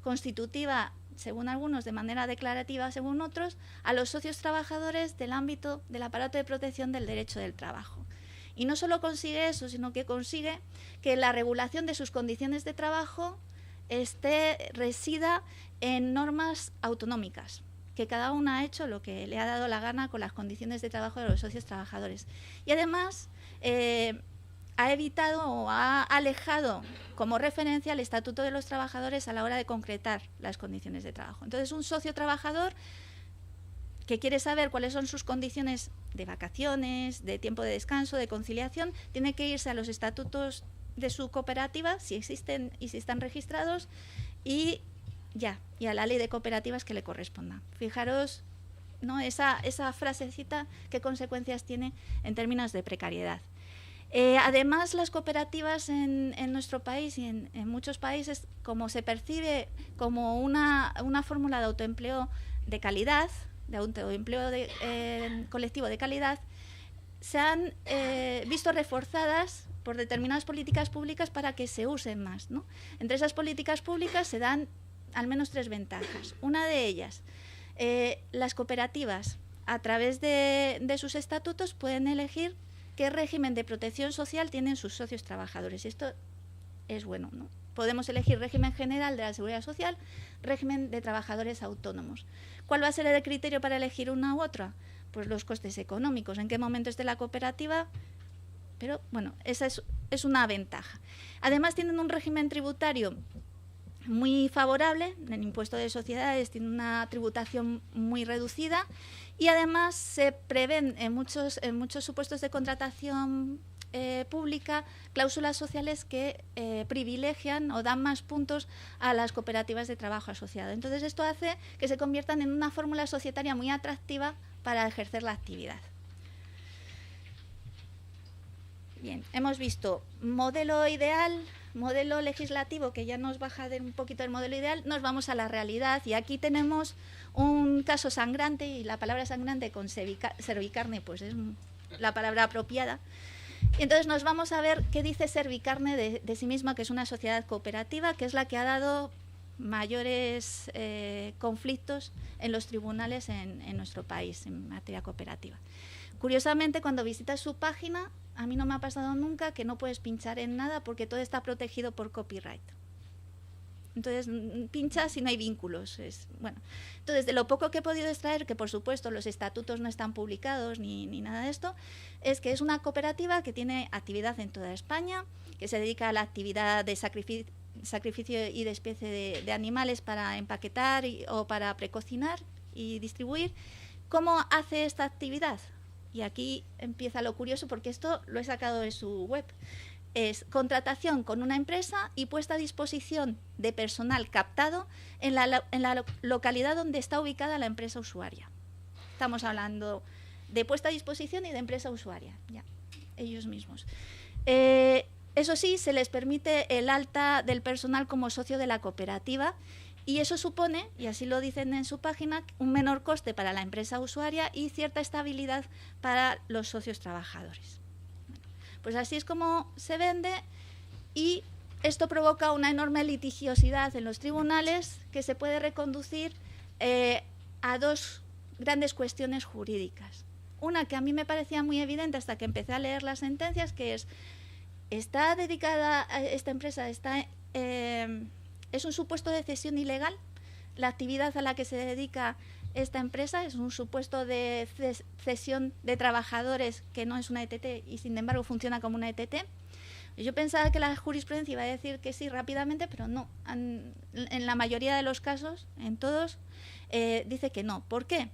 constitutiva, según algunos, de manera declarativa, según otros, a los socios trabajadores del ámbito del aparato de protección del derecho del trabajo. Y no solo consigue eso, sino que consigue que la regulación de sus condiciones de trabajo resida en normas autonómicas, que cada una ha hecho lo que le ha dado la gana con las condiciones de trabajo de los socios trabajadores. Y además ha evitado o ha alejado como referencia el Estatuto de los Trabajadores a la hora de concretar las condiciones de trabajo. Entonces, un socio trabajador que quiere saber cuáles son sus condiciones de vacaciones, de tiempo de descanso, de conciliación, tiene que irse a los estatutos de su cooperativa, si existen y si están registrados, y a la ley de cooperativas que le corresponda. Fijaros ¿no? Esa frasecita, qué consecuencias tiene en términos de precariedad. Además, las cooperativas en nuestro país y en muchos países, como se percibe como una fórmula de autoempleo de calidad, de autoempleo colectivo de calidad, se han visto reforzadas por determinadas políticas públicas para que se usen más, ¿no? Entre esas políticas públicas se dan al menos 3 ventajas. Una de ellas, las cooperativas, a través de sus estatutos, pueden elegir qué régimen de protección social tienen sus socios trabajadores. Y esto es bueno, ¿no? Podemos elegir régimen general de la Seguridad Social, régimen de trabajadores autónomos. ¿Cuál va a ser el criterio para elegir una u otra? Pues los costes económicos, en qué momento esté la cooperativa. Pero bueno, esa es una ventaja. Además tienen un régimen tributario muy favorable, el impuesto de sociedades tiene una tributación muy reducida y además se prevén en muchos supuestos de contratación pública cláusulas sociales que privilegian o dan más puntos a las cooperativas de trabajo asociado. Entonces esto hace que se conviertan en una fórmula societaria muy atractiva para ejercer la actividad. Bien, hemos visto modelo ideal, modelo legislativo, que ya nos baja un poquito del modelo ideal, nos vamos a la realidad y aquí tenemos un caso sangrante y la palabra sangrante con Servicarne pues es la palabra apropiada. Y entonces nos vamos a ver qué dice Servicarne de sí misma, que es una sociedad cooperativa, que es la que ha dado mayores conflictos en los tribunales en nuestro país en materia cooperativa. Curiosamente, cuando visitas su página, a mí no me ha pasado nunca que no puedes pinchar en nada porque todo está protegido por copyright. Entonces, pinchas y no hay vínculos. Bueno. Entonces, de lo poco que he podido extraer, que por supuesto los estatutos no están publicados ni nada de esto, es que es una cooperativa que tiene actividad en toda España, que se dedica a la actividad de sacrificio y despiece de animales para empaquetar o para precocinar y distribuir. ¿Cómo hace esta actividad? Y aquí empieza lo curioso porque esto lo he sacado de su web. Es contratación con una empresa y puesta a disposición de personal captado en la localidad donde está ubicada la empresa usuaria. Estamos hablando de puesta a disposición y de empresa usuaria, ya, ellos mismos. Eso sí, se les permite el alta del personal como socio de la cooperativa y eso supone, y así lo dicen en su página, un menor coste para la empresa usuaria y cierta estabilidad para los socios trabajadores. Pues así es como se vende y esto provoca una enorme litigiosidad en los tribunales que se puede reconducir a 2 grandes cuestiones jurídicas. Una que a mí me parecía muy evidente hasta que empecé a leer las sentencias, que ¿está dedicada a esta empresa? ¿Es un supuesto de cesión ilegal? La actividad a la que se dedica esta empresa es un supuesto de cesión de trabajadores que no es una ETT y sin embargo funciona como una ETT. Yo pensaba que la jurisprudencia iba a decir que sí rápidamente, pero no. En la mayoría de los casos, en todos, dice que no. ¿Por qué?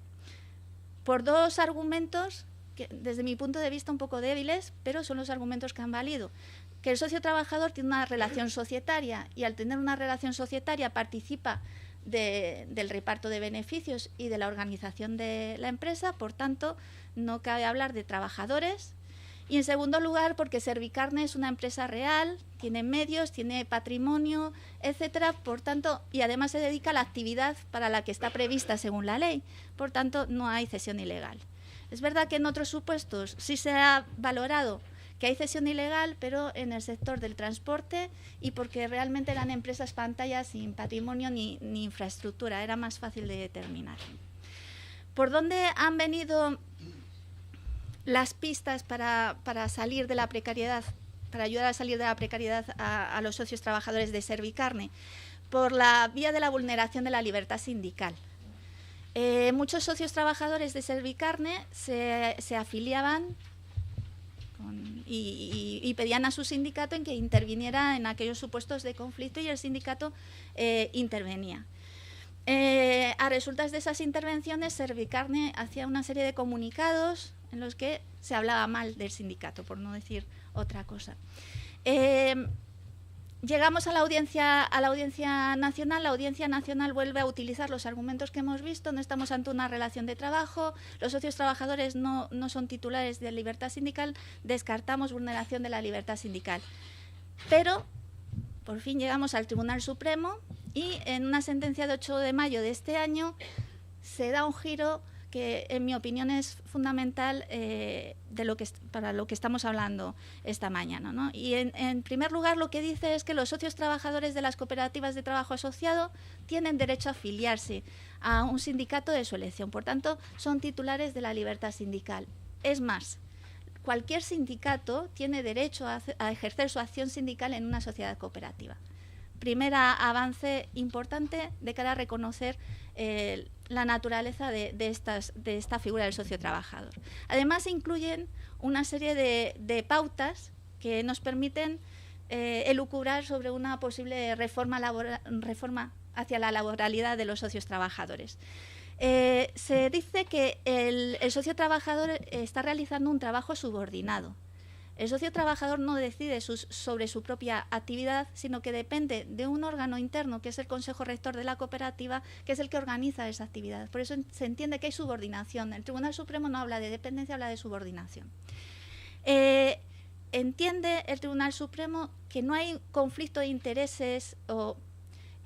Por 2 argumentos que desde mi punto de vista un poco débiles, pero son los argumentos que han valido. Que el socio trabajador tiene una relación societaria y al tener una relación societaria participa del reparto de beneficios y de la organización de la empresa, por tanto, no cabe hablar de trabajadores. Y en segundo lugar, porque Servicarne es una empresa real, tiene medios, tiene patrimonio, etcétera, por tanto, y además se dedica a la actividad para la que está prevista según la ley, por tanto, no hay cesión ilegal. Es verdad que en otros supuestos sí se ha valorado que hay cesión ilegal, pero en el sector del transporte y porque realmente eran empresas pantallas sin patrimonio ni infraestructura, era más fácil de determinar. ¿Por dónde han venido las pistas para salir de la precariedad, para ayudar a salir de la precariedad a los socios trabajadores de Servicarne? Por la vía de la vulneración de la libertad sindical. Muchos socios trabajadores de Servicarne se afiliaban y pedían a su sindicato en que interviniera en aquellos supuestos de conflicto y el sindicato intervenía. A resultas de esas intervenciones, Servicarne hacía una serie de comunicados en los que se hablaba mal del sindicato, por no decir otra cosa. llegamos a la Audiencia Nacional. La Audiencia Nacional vuelve a utilizar los argumentos que hemos visto. No estamos ante una relación de trabajo, los socios trabajadores no son titulares de libertad sindical, descartamos vulneración de la libertad sindical. Pero, por fin llegamos al Tribunal Supremo y en una sentencia de 8 de mayo de este año se da un giro que en mi opinión es fundamental para lo que estamos hablando esta mañana, ¿no? Y en primer lugar lo que dice es que los socios trabajadores de las cooperativas de trabajo asociado tienen derecho a afiliarse a un sindicato de su elección, por tanto son titulares de la libertad sindical. Es más, cualquier sindicato tiene derecho a ejercer su acción sindical en una sociedad cooperativa. Primer avance importante de cara a reconocer la naturaleza de esta figura del socio trabajador. Además, incluyen una serie de pautas que nos permiten elucubrar sobre una posible reforma hacia la laboralidad de los socios trabajadores. Se dice que el socio trabajador está realizando un trabajo subordinado. El socio trabajador no decide sobre su propia actividad, sino que depende de un órgano interno, que es el Consejo Rector de la cooperativa, que es el que organiza esa actividad. Por eso se entiende que hay subordinación. El Tribunal Supremo no habla de dependencia, habla de subordinación. Entiende el Tribunal Supremo que no hay conflicto de intereses, o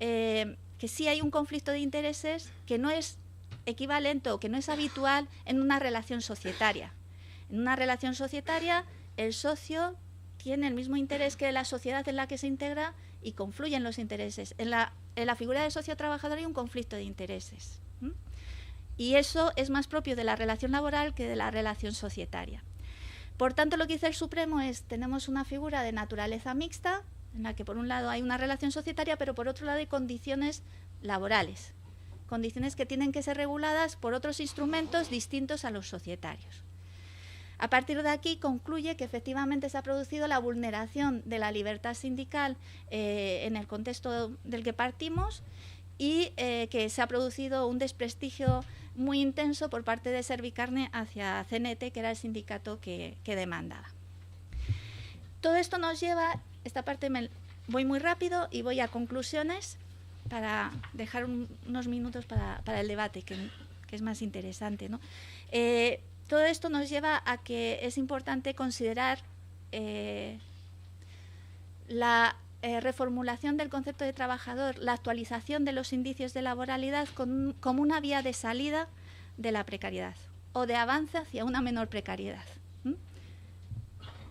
que sí hay un conflicto de intereses que no es equivalente o que no es habitual en una relación societaria. En una relación societaria, el socio tiene el mismo interés que la sociedad en la que se integra y confluyen los intereses. En la figura del socio trabajador hay un conflicto de intereses. Y eso es más propio de la relación laboral que de la relación societaria. Por tanto, lo que dice el Supremo es, tenemos una figura de naturaleza mixta, en la que por un lado hay una relación societaria, pero por otro lado hay condiciones laborales. Condiciones que tienen que ser reguladas por otros instrumentos distintos a los societarios. A partir de aquí concluye que efectivamente se ha producido la vulneración de la libertad sindical en el contexto del que partimos y que se ha producido un desprestigio muy intenso por parte de Servicarne hacia CNT, que era el sindicato que demandaba. Todo esto nos lleva, esta parte voy muy rápido y voy a conclusiones para dejar unos minutos para el debate, que es más interesante, ¿no? Todo esto nos lleva a que es importante considerar la reformulación del concepto de trabajador, la actualización de los indicios de laboralidad como una vía de salida de la precariedad o de avance hacia una menor precariedad.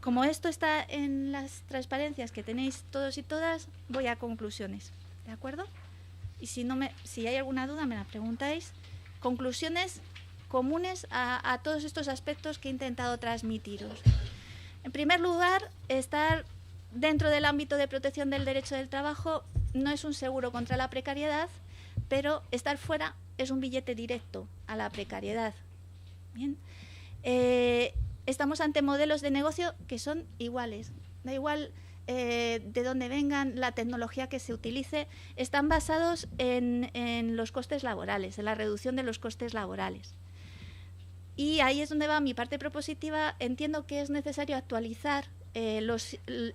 Como esto está en las transparencias que tenéis todos y todas, voy a conclusiones, ¿de acuerdo? Y si hay alguna duda me la preguntáis. Conclusiones comunes a todos estos aspectos que he intentado transmitiros. En primer lugar, estar dentro del ámbito de protección del derecho del trabajo no es un seguro contra la precariedad, pero estar fuera es un billete directo a la precariedad. Bien. Estamos ante modelos de negocio que son iguales. Da igual de dónde vengan, la tecnología que se utilice, están basados en los costes laborales, en la reducción de los costes laborales. Y ahí es donde va mi parte propositiva. Entiendo que es necesario actualizar el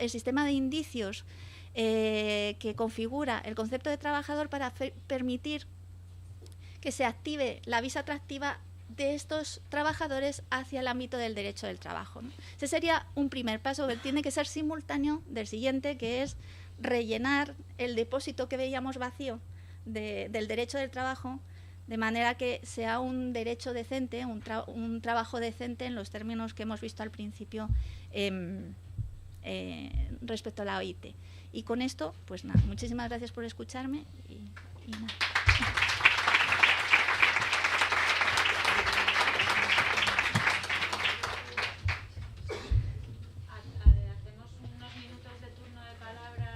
sistema de indicios que configura el concepto de trabajador para permitir que se active la visa atractiva de estos trabajadores hacia el ámbito del derecho del trabajo, ¿no? Ese sería un primer paso, que tiene que ser simultáneo del siguiente, que es rellenar el depósito que veíamos vacío del derecho del trabajo, de manera que sea un derecho decente, un trabajo decente en los términos que hemos visto al principio respecto a la OIT. Y con esto, pues nada, muchísimas gracias por escucharme y nada.